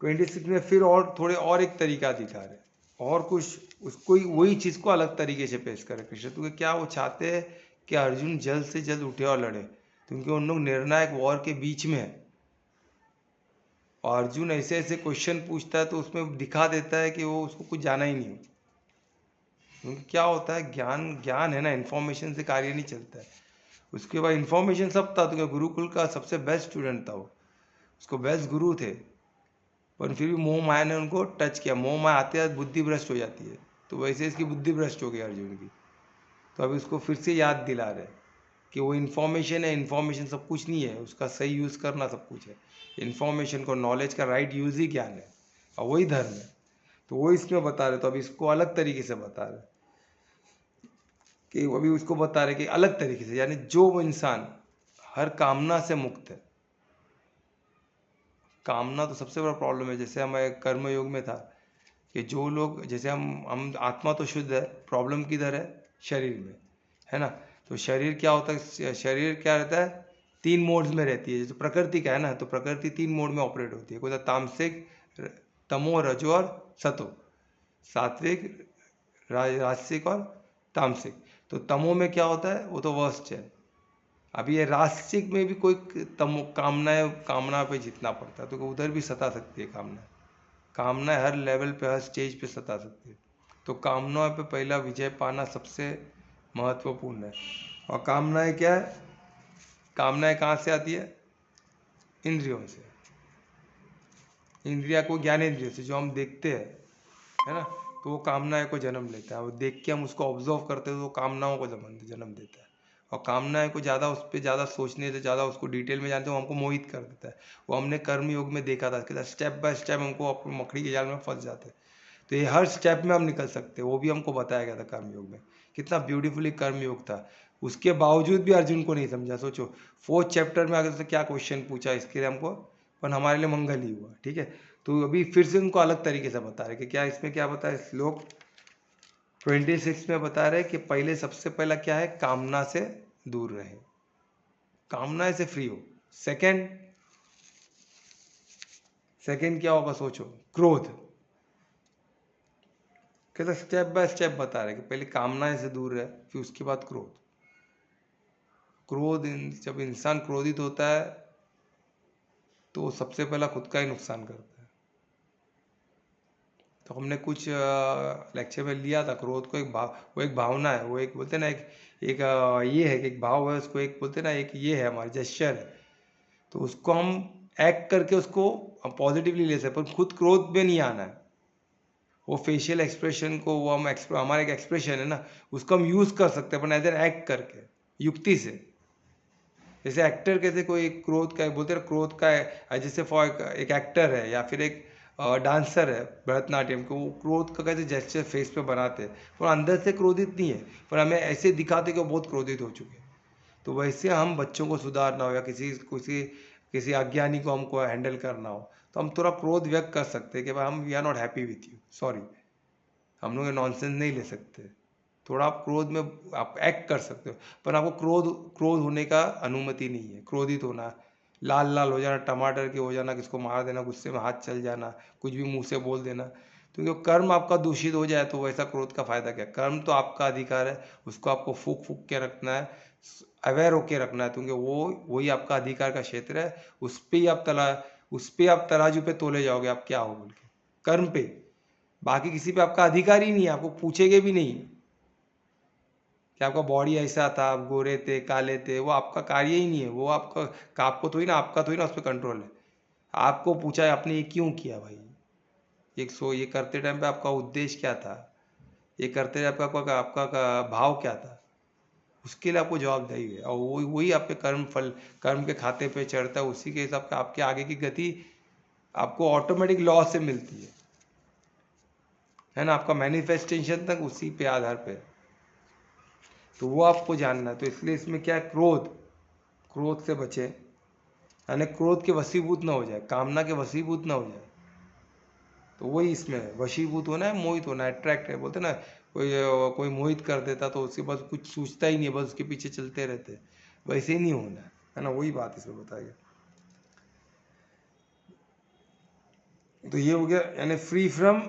26 में फिर और थोड़े और एक तरीका दिखा रहे, और कुछ उसको वही चीज़ को अलग तरीके से पेश करे कृष्ण। तो क्या वो चाहते हैं कि अर्जुन जल्द से जल्द उठे और लड़े, क्योंकि उन लोग निर्णायक वॉर के बीच में है। और अर्जुन ऐसे ऐसे क्वेश्चन पूछता है, तो उसमें दिखा देता है कि वो उसको कुछ जाना ही नहीं। क्योंकि क्या होता है, ज्ञान है ना, इन्फॉर्मेशन से कार्य नहीं चलता है। उसके बाद इन्फॉर्मेशन सब था, तो क्या गुरुकुल का सबसे बेस्ट स्टूडेंट था वो, उसको बेस्ट गुरु थे, पर फिर भी मोह माया ने उनको टच किया। मोह माया आते आते बुद्धि भ्रष्ट हो जाती है, तो वैसे इसकी बुद्धि भ्रष्ट हो गई अर्जुन की। तो अभी उसको फिर से याद दिला रहे कि वो इन्फॉर्मेशन है, इन्फॉर्मेशन सब कुछ नहीं है, उसका सही यूज़ करना सब कुछ है। इन्फॉर्मेशन को, नॉलेज का राइट यूज़ ही ज्ञान है, और वही धर्म है। तो वो इसमें बता रहे, तो अभी इसको अलग तरीके से बता रहे कि अभी उसको बता रहे कि अलग तरीके से, यानी जो वो इंसान हर कामना से मुक्त है। कामना तो सबसे बड़ा प्रॉब्लम है। जैसे हमें कर्म योग में था कि जो लोग, जैसे हम आत्मा तो शुद्ध है, प्रॉब्लम किधर है, शरीर में, है ना। तो शरीर क्या होता है, शरीर क्या रहता है, 3 मोड्स में रहती है। जैसे प्रकृति का है ना, तो प्रकृति 3 मोड में ऑपरेट होती है। कोई तो तामसिक, तमो, रजो और सतो, सात्विक, राजसिक और तामसिक। तो तमो में क्या होता है, वो तो वर्स्ट है, अभी ये राष्ट्रिक में भी कोई कामना पे जीतना पड़ता है, तो उधर भी सता सकती है कामनाएं हर लेवल पे, हर स्टेज पे सता सकती है। तो कामनाओं पे पहला विजय पाना सबसे महत्वपूर्ण है। और कामनाएं क्या है? कामनाएं कहाँ से आती है? इंद्रियों से। इंद्रिया को ज्ञानेंद्रिय से, जो हम देखते हैं, है ना, तो वो कामनाएं को जन्म लेता है। वो देख के हम उसको ऑब्जर्व करते हैं तो वो कामनाओं को जन्म देता है। और कामनाएं को ज़्यादा, उस पर ज़्यादा सोचने से, ज़्यादा उसको डिटेल में जानते हो, हमको मोहित कर देता है। वो हमने कर्म योग में देखा था कि स्टेप बाय स्टेप हमको अपनी मकड़ी के जाल में फंस जाते हैं। तो ये हर स्टेप में हम निकल सकते हैं, वो भी हमको बताया गया था कर्म योग में। कितना ब्यूटीफुली कर्म योग था। उसके बावजूद भी अर्जुन को नहीं समझा। सोचो 4th चैप्टर में आगे से क्या क्वेश्चन पूछा, इसके लिए हमको, पर हमारे लिए मंगल ही हुआ। ठीक है, तो अभी फिर से उनको अलग तरीके से बता रहे कि क्या इसमें क्या बता है। श्लोक 26 में बता रहे कि पहले, सबसे पहला क्या है? कामना से दूर रहे, कामना से फ्री हो। सेकंड क्या होगा? सोचो, क्रोध। कहते स्टेप बाय स्टेप बता रहे कि पहले कामना से दूर रहे, फिर उसके बाद क्रोध। जब इंसान क्रोधित होता है तो सबसे पहला खुद का ही नुकसान करता है। तो हमने कुछ लेक्चर में लिया था, क्रोध को वो एक भावना है, वो एक बोलते ना, ये है कि एक भाव है, उसको एक बोलते ना, एक ये है हमारा जेस्चर है। तो उसको हम एक्ट करके उसको पॉजिटिवली ले सकते, पर खुद क्रोध में नहीं आना है। वो फेशियल एक्सप्रेशन को, वो हमारा एक एक्सप्रेशन है ना, उसको हम यूज़ कर सकते हैं, पर एज एन एक्ट करके, युक्ति से। जैसे एक्टर कहते, कोई क्रोध का बोलते हैं, क्रोध का है, जैसे फॉर एक एक्टर है या फिर एक डांसर है भरतनाट्यम को, वो क्रोध का कहते जेस्चर फेस पे बनाते हैं, पर अंदर से क्रोधित नहीं है, पर हमें ऐसे दिखाते कि वो बहुत क्रोधित हो चुके हैं। तो वैसे हम बच्चों को सुधारना हो या किसी अज्ञानी को हमको हैंडल करना हो, तो हम थोड़ा क्रोध व्यक्त कर सकते हैं कि भाई हम we are not happy with you, sorry, हम लोग नॉनसेंस नहीं ले सकते। थोड़ा आप क्रोध में आप एक्ट कर सकते हो, पर आपको क्रोध होने का अनुमति नहीं है। क्रोधित होना, लाल लाल हो जाना, टमाटर के हो जाना, किसको मार देना, गुस्से में हाथ चल जाना, कुछ भी मुंह से बोल देना, क्योंकि कर्म आपका दूषित हो जाए तो वैसा क्रोध का फायदा क्या? कर्म तो आपका अधिकार है, उसको आपको फूक फूक के रखना है, अवेयर होके रखना है, क्योंकि वही आपका अधिकार का क्षेत्र है। उस पर आप तराजू पे तोले जाओगे, आप क्या हो बोल के, कर्म पे। बाकी किसी पे आपका अधिकार ही नहीं है, आपको पूछेंगे भी नहीं कि आपका बॉडी ऐसा था, आप गोरे थे, काले थे, वो आपका कार्य ही नहीं है। वो आपको थोड़ी ना, आपका थोड़ी ना उस पर कंट्रोल है। आपको पूछा है आपने ये क्यों किया भाई, ये करते टाइम पे आपका उद्देश्य क्या था, ये करते टाइम पे आपका भाव क्या था, उसके लिए आपको जवाबदेही है। और वही आपके कर्म के खाते पे चढ़ता है, उसी के हिसाब से आपके आगे की गति आपको ऑटोमेटिक लॉ से मिलती है ना, आपका मैनिफेस्टेशन तक उसी पे आधार पे। तो वो आपको जानना है। तो इसलिए इसमें क्या है, क्रोध से बचे, यानी क्रोध के वशीभूत ना हो जाए, कामना के वशीभूत ना हो जाए। तो वही इसमें है, वशीभूत होना है, मोहित होना है, अट्रैक्ट है, बोलते ना, कोई मोहित कर देता तो उसके पास कुछ सोचता ही नहीं है, बस उसके पीछे चलते रहते, वैसे ही नहीं होना है ना, वही बात इसमें बताया। तो ये हो गया, यानी फ्री फ्रॉम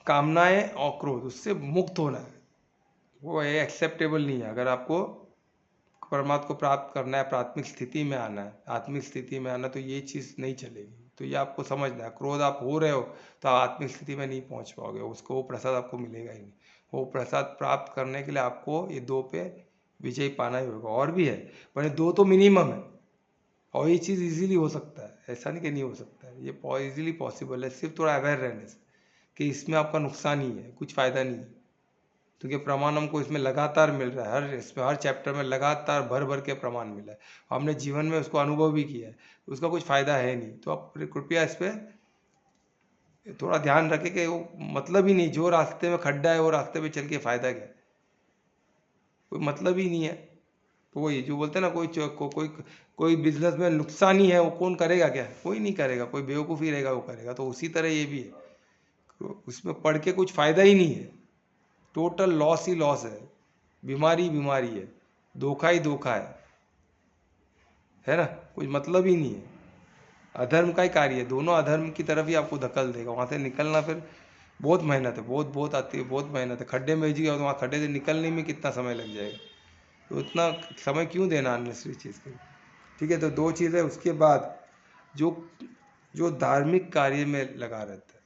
कामनाएं और क्रोध, उससे मुक्त होना है। वो एक्सेप्टेबल नहीं है। अगर आपको परमात्मा को प्राप्त करना है, प्राथमिक स्थिति में आना है, आत्मिक स्थिति में आना, तो ये चीज़ नहीं चलेगी। तो ये आपको समझना है, क्रोध आप हो रहे हो तो आप आत्मिक स्थिति में नहीं पहुंच पाओगे, उसको वो प्रसाद आपको मिलेगा ही नहीं। वो प्रसाद प्राप्त करने के लिए आपको ये 2 पे विजय पाना ही होगा। और भी है, पर ये 2 तो मिनिमम है। और ये चीज़ इजीली हो सकता है, ऐसा नहीं कि नहीं हो सकता है, ये इजीली पॉसिबल है, सिर्फ थोड़ा अवेयर रहने से कि इसमें आपका नुकसान ही है, कुछ फ़ायदा नहीं है। क्योंकि प्रमाण हमको इसमें लगातार मिल रहा है, हर चैप्टर में लगातार भर भर के प्रमाण मिला है, हमने जीवन में उसको अनुभव भी किया है, उसका कुछ फ़ायदा है नहीं। तो आप कृपया इस पर थोड़ा ध्यान रखें कि वो मतलब ही नहीं, जो रास्ते में खड्डा है वो रास्ते पे चल के फ़ायदा क्या, कोई मतलब ही नहीं है। तो वही जो बोलते हैं ना, कोई बिजनेस में नुकसान ही है, वो कौन करेगा क्या? कोई नहीं करेगा, कोई बेवकूफ़ी रहेगा वो करेगा। तो उसी तरह ये भी है, तो उसमें पढ़ के कुछ फ़ायदा ही नहीं है, टोटल लॉस ही लॉस है, बीमारी बीमारी है, धोखा ही धोखा है ना, कुछ मतलब ही नहीं है। अधर्म का ही कार्य है, दोनों अधर्म की तरफ ही आपको धकल देगा। वहाँ से निकलना फिर बहुत मेहनत है, बहुत बहुत आती है, बहुत मेहनत है। खड्डे में जी और वहाँ खड्डे से निकलने में कितना समय लग जाएगा, तो उतना समय क्यों देना अननेसेसरी चीज़ के लिए। ठीक है, तो दो चीज़ है। उसके बाद जो जो धार्मिक कार्य में लगा रहता है,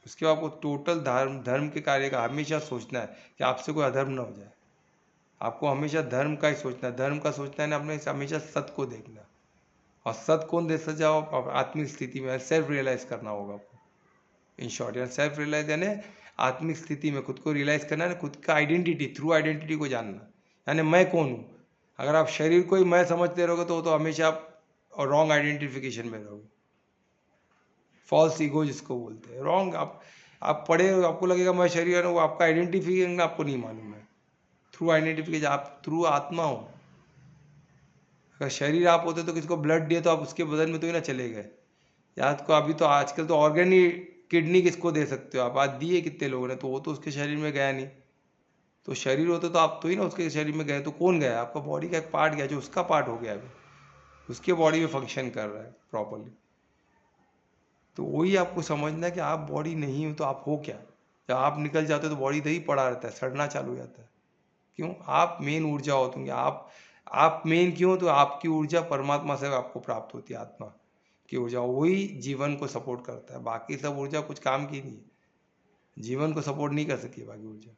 उसके बाद आपको टोटल धर्म के कार्य का हमेशा सोचना है कि आपसे कोई अधर्म ना हो जाए। आपको हमेशा धर्म का ही सोचना है, धर्म का सोचना है ना, अपने हमेशा सत्य को देखना। और सत्य कौन दे सकता जाओ, आत्मिक स्थिति में सेल्फ रियलाइज करना होगा आपको। इन शॉर्ट, यानी सेल्फ रियलाइज यानी आत्मिक स्थिति में खुद को रियलाइज करना है, खुद का आइडेंटिटी, थ्रू आइडेंटिटी को जानना, यानी मैं कौन हूँ। अगर आप शरीर को ही मैं समझते रहोगे तो हमेशा आप रॉन्ग आइडेंटिफिकेशन में रहोगे। फॉल्स ईगो जिसको बोलते हैं, रॉन्ग। आप पढ़े, आपको लगेगा मैं शरीर हूँ, वो आपका आइडेंटिफिकेशन आपको नहीं मालूम है। थ्रू आइडेंटिफिकेशन, आप थ्रू आत्मा हो। अगर शरीर आप होते तो किसको ब्लड दिए तो आप उसके बदन में तो ही ना चले गए। याद को अभी तो आजकल तो ऑर्गन ही, किडनी किसको दे सकते हो आप, आज दिए कितने लोगों ने, तो वो तो उसके शरीर में गया नहीं। तो शरीर होते तो आप तो ही ना उसके शरीर में गए, तो कौन गया, आपका बॉडी का एक पार्ट गया जो उसका पार्ट हो गया, अभी उसके बॉडी में फंक्शन कर रहा है प्रॉपरली। तो वही आपको समझना है कि आप बॉडी नहीं हो तो आप हो क्या। जब आप निकल जाते हो तो बॉडी दही पड़ा रहता है, सड़ना चालू हो जाता है। क्यों, आप मेन ऊर्जा होते होंगे। आप मेन क्यों, तो आपकी ऊर्जा परमात्मा से आपको प्राप्त होती है। आत्मा की ऊर्जा वही जीवन को सपोर्ट करता है, बाकी सब ऊर्जा कुछ काम की नहीं है, जीवन को सपोर्ट नहीं कर सकती बाकी ऊर्जा।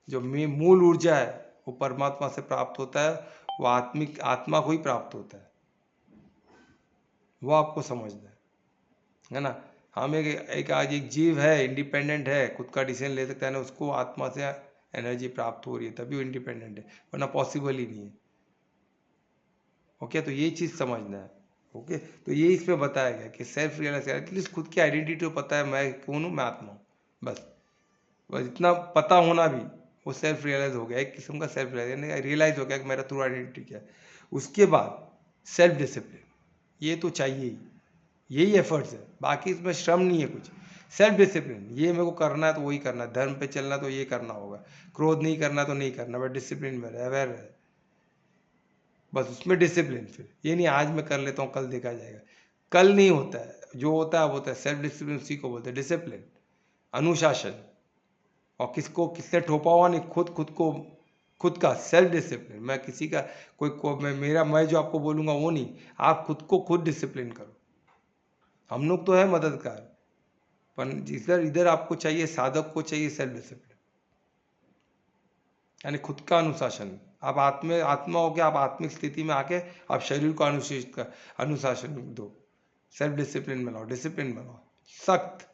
जो मूल ऊर्जा है वो परमात्मा से प्राप्त होता है, वो आत्मिक आत्मा को ही प्राप्त होता है। वो आपको समझना है ना। हम एक आज एक जीव है, इंडिपेंडेंट है, खुद का डिसीजन ले सकता है ना, उसको आत्मा से एनर्जी प्राप्त हो रही है तभी वो इंडिपेंडेंट है, वरना पॉसिबल ही नहीं है। ओके, तो ये चीज़ समझना है। ओके, तो ये इसमें बताया गया कि सेल्फ रियलाइज, एटलीस्ट खुद की आइडेंटिटी को पता है, मैं कौन हूँ, मैं आत्मा हूँ। बस बस इतना पता होना भी वो सेल्फ रियलाइज हो गया, एक किस्म का सेल्फ रियलाइज हो गया कि मेरा ट्रू आइडेंटिटी क्या है। उसके बाद सेल्फ डिसिप्लिन, ये तो चाहिए ही, यही एफर्ट्स है, बाकी इसमें श्रम नहीं है कुछ। सेल्फ डिसिप्लिन, ये मेरे को करना है तो वही करना है, धर्म पे चलना तो ये करना होगा, क्रोध नहीं करना तो नहीं करना, बट डिसिप्लिन में रहे, अवेयर रहे, बस उसमें डिसिप्लिन। फिर ये नहीं आज मैं कर लेता हूँ कल देखा जाएगा, कल नहीं होता है, जो होता है वो होता है। सेल्फ डिसिप्लिन उसी को बोलते हैं, डिसिप्लिन, अनुशासन। और किसको किससे ठोपा हुआ नहीं, खुद को, खुद का सेल्फ डिसिप्लिन। मैं किसी का मैं जो आपको बोलूँगा वो नहीं, आप खुद को खुद डिसिप्लिन करो। हम लोग तो है मददगार, पर इधर इधर आपको चाहिए, साधक को चाहिए सेल्फ डिसिप्लिन, यानी खुद का अनुशासन। आप आत्मा हो के आप आत्मिक स्थिति में आके आप शरीर को अनुशासन दो, सेल्फ डिसिप्लिन बनाओ, डिसिप्लिन बनाओ सख्त।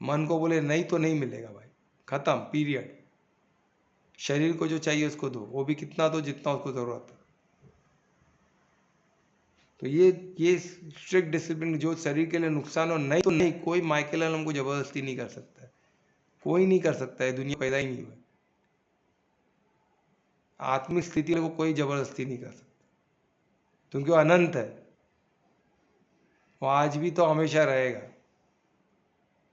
मन को बोले नहीं तो नहीं मिलेगा भाई, खत्म, पीरियड। शरीर को जो चाहिए उसको दो, वो भी कितना दो जितना उसको जरूरत है। तो ये स्ट्रिक्ट डिसिप्लिन जो शरीर के लिए नुकसान हो, नहीं तो नहीं। कोई माइकल हमको जबरदस्ती नहीं कर सकता है, कोई नहीं कर सकता है, दुनिया पैदा ही नहीं हुआ। आत्मिक स्थिति को कोई जबरदस्ती नहीं कर सकता, क्योंकि वो अनंत है। वो आज भी तो हमेशा रहेगा,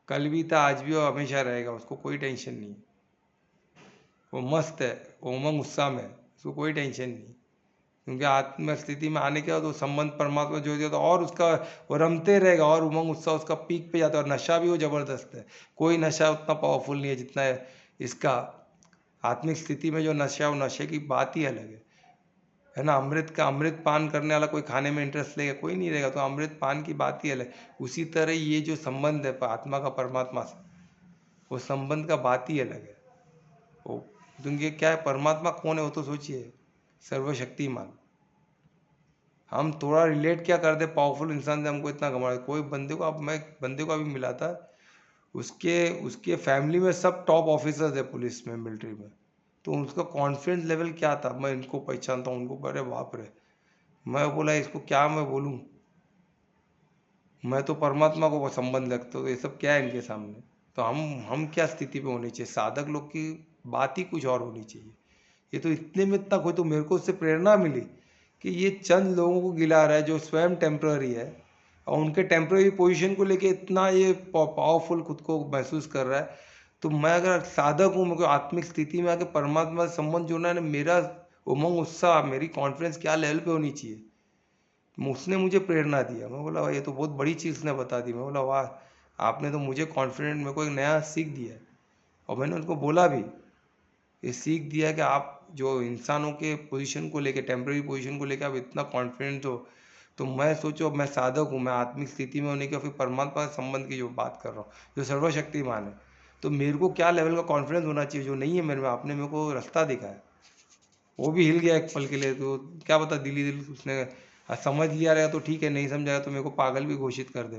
कल भी था, आज भी वो हमेशा रहेगा, उसको कोई टेंशन नहीं। वो मस्त है, वो उमंग उत्साह में, उसको कोई टेंशन नहीं। क्योंकि आत्म स्थिति में आने के बाद वो संबंध परमात्मा जो दिया, तो और उसका वो रमते रहेगा, और उमंग उत्साह उसका पीक पे जाता है। और नशा भी वो जबरदस्त है, कोई नशा उतना पावरफुल नहीं है जितना है इसका। आत्मिक स्थिति में जो नशा, वो नशे की बात ही अलग है ना। अमृत पान करने वाला कोई खाने में इंटरेस्ट लेगा, कोई नहीं रहेगा, तो अमृत पान की बात ही अलग। उसी तरह ये जो संबंध है आत्मा का परमात्मा से, वो संबंध का बात ही अलग है। वो क्योंकि क्या है, परमात्मा कौन है वो तो सोचिए, सर्वशक्तिमान। हम थोड़ा रिलेट क्या करते, पावरफुल इंसान से हमको इतना घमंड। कोई बंदे को, अब मैं बंदे को अभी मिला था, उसके उसके फैमिली में सब टॉप ऑफिसर्स है, पुलिस में, मिलिट्री में। तो उसका कॉन्फिडेंस लेवल क्या था, मैं इनको पहचानता हूँ उनको, अरे बाप रे। मैं बोला इसको क्या मैं बोलूँ, मैं तो परमात्मा को संबंध रखता हूँ, ये सब क्या है इनके सामने। तो हम क्या स्थिति पे होनी चाहिए, साधक लोग की बात ही कुछ और होनी चाहिए। ये तो इतने में इतना कोई, तो मेरे को उससे प्रेरणा मिली कि ये चंद लोगों को गिला रहा है जो स्वयं टेम्प्ररी है, और उनके टेम्प्ररी पोजीशन को लेके इतना ये पावरफुल खुद को महसूस कर रहा है। तो मैं अगर साधक हूँ, मेरे को आत्मिक स्थिति में आके परमात्मा से संबंध जोड़ना है, मेरा उमंग उत्साह, मेरी कॉन्फिडेंस क्या लेवल पे होनी चाहिए। उसने मुझे प्रेरणा दिया, मैं बोला ये तो बहुत बड़ी चीज़ उसने बता दी। मैं बोला वाह, आपने तो मुझे कॉन्फिडेंट, मेरे को एक नया सीख दिया। और मैंने उनको बोला भी, ये सीख दिया है कि आप जो इंसानों के पोजीशन को लेके, टेम्पररी पोजीशन को लेके आप इतना कॉन्फिडेंट हो। तो मैं सोचो, मैं साधक हूँ, मैं आत्मिक स्थिति में होने की और फिर परमात्मा के संबंध की जो बात कर रहा हूँ, जो सर्वशक्तिमान है, तो मेरे को क्या लेवल का कॉन्फिडेंस होना चाहिए जो नहीं है मेरे में। आपने मेरे को रास्ता दिखाया, वो भी हिल गया एक पल के लिए, तो क्या पता दिली दिल उसने समझ लिया रहेगा तो ठीक है, नहीं समझाया तो मेरे को पागल भी घोषित कर दे।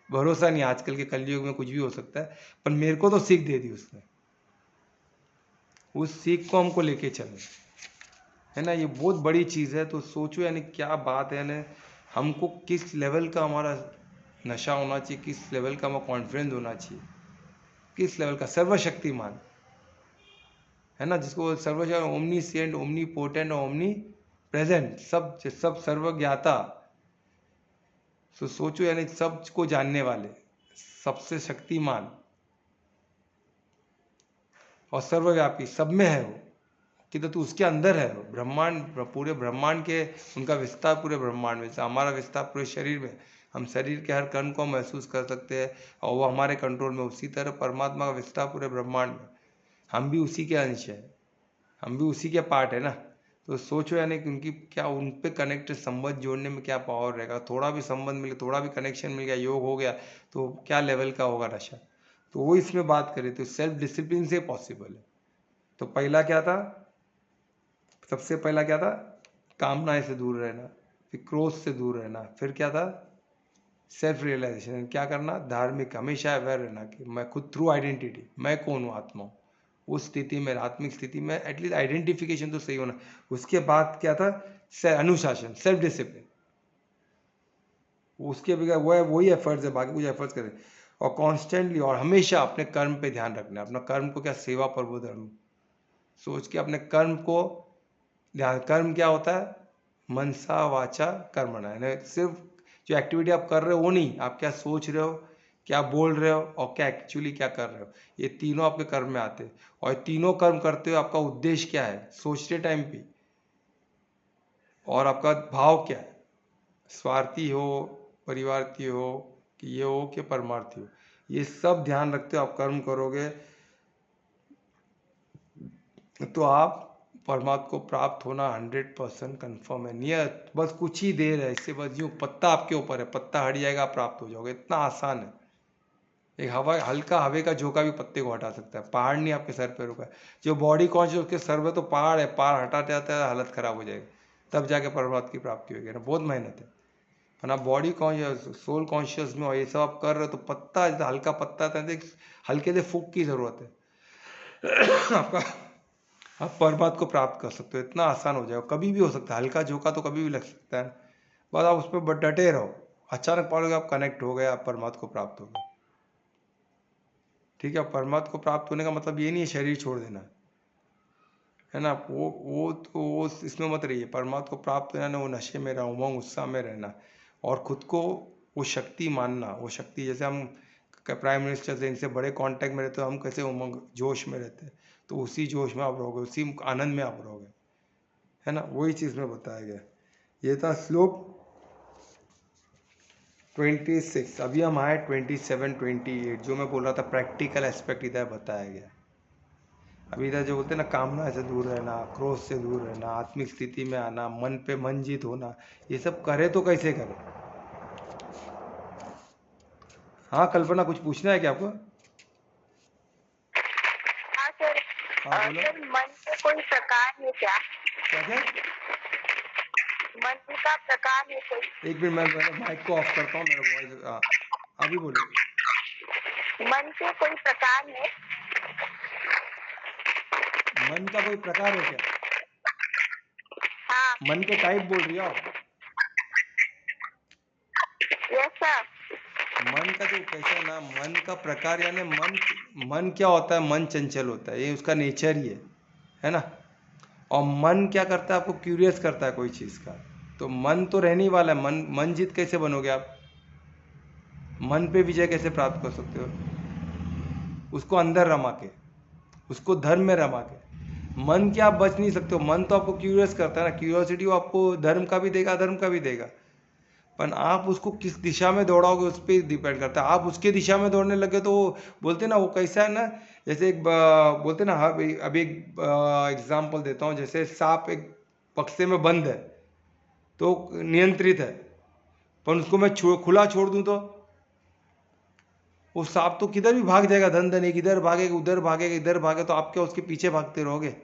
भरोसा नहीं, आजकल के कलयुग में कुछ भी हो सकता है, पर मेरे को तो सीख दे दी उसने। उस सीख को हमको लेके चले, है ना, ये बहुत बड़ी चीज़ है। तो सोचो यानी क्या बात है, यानी हमको किस लेवल का हमारा नशा होना चाहिए, किस लेवल का हमारा कॉन्फिडेंस होना चाहिए, किस लेवल का सर्वशक्तिमान, है ना, जिसको सर्वशक्ति, ओमनीसिएंट, ओमनी पोटेंट और ओमनी प्रेजेंट, सब सर्वज्ञाता। तो सोचो यानी सबको जानने वाले, सबसे शक्तिमान और सर्वव्यापी, सब में है वो, कि तो तू उसके अंदर है। ब्रह्मांड, पूरे ब्रह्मांड के उनका विस्तार पूरे ब्रह्मांड में, हमारा विस्तार पूरे शरीर में, हम शरीर के हर कण को महसूस कर सकते हैं और वो हमारे कंट्रोल में। उसी तरह परमात्मा का विस्तार पूरे ब्रह्मांड में, हम भी उसी के अंश है, हम भी उसी के पार्ट है ना। तो सोचो यानी कि उनकी क्या, उन पे कनेक्ट, संबंध जोड़ने में क्या पावर रहेगा। थोड़ा भी संबंध मिल गया, थोड़ा भी कनेक्शन मिल गया, योग हो गया, तो क्या लेवल का होगा नशा। तो वो इसमें बात करें तो सेल्फ डिसिप्लिन से पॉसिबल है। तो पहला क्या था, सबसे पहला क्या था, कामनाएं से दूर रहना, फिर क्रोध से दूर रहना, फिर क्या था, सेल्फ रियलाइजेशन, क्या करना, धार्मिक, हमेशा अवेयर रहना कि मैं खुद, थ्रू आइडेंटिटी, मैं कौन हूँ, आत्मा हूँ। उस स्थिति में, आत्मिक स्थिति में एटलीस्ट आइडेंटिफिकेशन तो सही होना। उसके बाद क्या था, अनुशासन, सेल्फ डिसिप्लिन। उसके बगैर वो है, वही एफर्ट्स है, बाकी कुछ एफर्ट्स करें। और कॉन्स्टेंटली और हमेशा अपने कर्म पे ध्यान रखना, अपना कर्म को क्या, सेवा परमो धर्म सोच के अपने कर्म को ध्यान। कर्म क्या होता है, मनसा वाचा कर्मणा, यानी सिर्फ जो एक्टिविटी आप कर रहे हो वो नहीं, आप क्या सोच रहे हो, क्या बोल रहे हो और क्या एक्चुअली क्या कर रहे हो, ये तीनों आपके कर्म में आते हैं। और ये तीनों कर्म करते हुए आपका उद्देश्य क्या है सोचते टाइम पे, और आपका भाव क्या है, स्वार्थी हो, परिवार्थी हो, कि ये हो कि परमार्थी हो, ये सब ध्यान रखते हो आप कर्म करोगे तो आप परमात्मा को प्राप्त होना 100% कन्फर्म है। नियत बस कुछ ही देर है, इससे बस यूँ पत्ता आपके ऊपर है, पत्ता हट जाएगा आप प्राप्त हो जाओगे, इतना आसान है। एक हवा, हल्का हवे का झोंका भी पत्ते को हटा सकता है, पहाड़ नहीं आपके सर पे रुका है। जो बॉडी कॉन्शियस, उसके सर पे तो पहाड़ है, पहाड़ हटाते जाते हालत खराब हो जाएगी, तब जाके परमात्मा की प्राप्ति होगी ना, बहुत मेहनत है। और आप बॉडी कॉन्शियस, सोल कॉन्शियस में, और ये सब आप कर रहे हो तो पत्ता, हल्का पत्ता था, हल्के से फूक की जरूरत है आपका, आप परमात्मा को प्राप्त कर सकते हो, इतना आसान हो जाएगा। कभी भी हो सकता है, हल्का झोंका तो कभी भी लग सकता है, बस आप उस पर डटे रहो, अचानक पाओगे आप कनेक्ट हो गए, आप परमात्मा को प्राप्त हो गए। ठीक है, परमात्मा को प्राप्त होने का मतलब ये नहीं है शरीर छोड़ देना, है ना, वो इसमें मत रहिए। परमात्मा को प्राप्त होना ना, वो नशे में रहना, उमंग उत्साह में रहना, और खुद को वो शक्ति मानना। वो शक्ति, जैसे हम प्राइम मिनिस्टर से, इनसे बड़े कांटेक्ट में रहते हो, हम कैसे उमंग जोश में रहते हैं, तो उसी जोश में आप रहोगे, उसी आनंद में आप रहोगे, है ना, वही चीज़ में बताया गया। ये था श्लोक 26। अभी हम आए 27, 28, जो मैं बोल रहा था प्रैक्टिकल एस्पेक्ट इधर बताया गया। अभी इधर जो बोलते हैं ना, कामना से दूर रहना, क्रोध से दूर रहना, आत्मिक स्थिति में आना, मन पे मन जीत होना, ये सब करे तो कैसे करें। हाँ कल्पना, कुछ पूछना है क्या आपको। हाँ सर, हाँ बोलो। सर मन के कोई प्रकार है क्या? क्या? मन का प्रकार है कोई? एक मिनट, मैं माइक को ऑफ करता हूँ, मेरा वॉइस। अभी बोलो। मन के कोई प्रकार है? मन का कोई प्रकार है क्या? हाँ। मन के टाइप बोल रही हो आप? Yes sir. मन का जो कैसा ना, मन का प्रकार यानी मन क्या होता है, मन चंचल होता है, ये उसका नेचर ही है ना। और मन क्या करता है, आपको क्यूरियस करता है कोई चीज़ का, तो मन तो रहने ही वाला है। मन जीत कैसे बनोगे आप, मन पे विजय कैसे प्राप्त कर सकते हो, उसको अंदर रमा के, उसको धर्म में रमा के। मन के आप बच नहीं सकते हो, मन तो आपको क्यूरियस करता है ना, क्यूरियोसिटी वो आपको धर्म का भी देगा, अधर्म का भी देगा। पर आप उसको किस दिशा में दौड़ाओगे उस पर डिपेंड करता है। आप उसके दिशा में दौड़ने लगे तो बोलते ना वो कैसा है ना, जैसे एक बोलते ना, हाँ अभी एक एग्जाम्पल देता हूँ। जैसे सांप एक बक्से में बंद है तो नियंत्रित है, पर उसको मैं खुला छोड़ दूं तो वो सांप तो किधर भी भाग जाएगा, धन धन, एक इधर भागेगा उधर भागेगा इधर भागे, तो आप क्या उसके पीछे भागते रहोगे?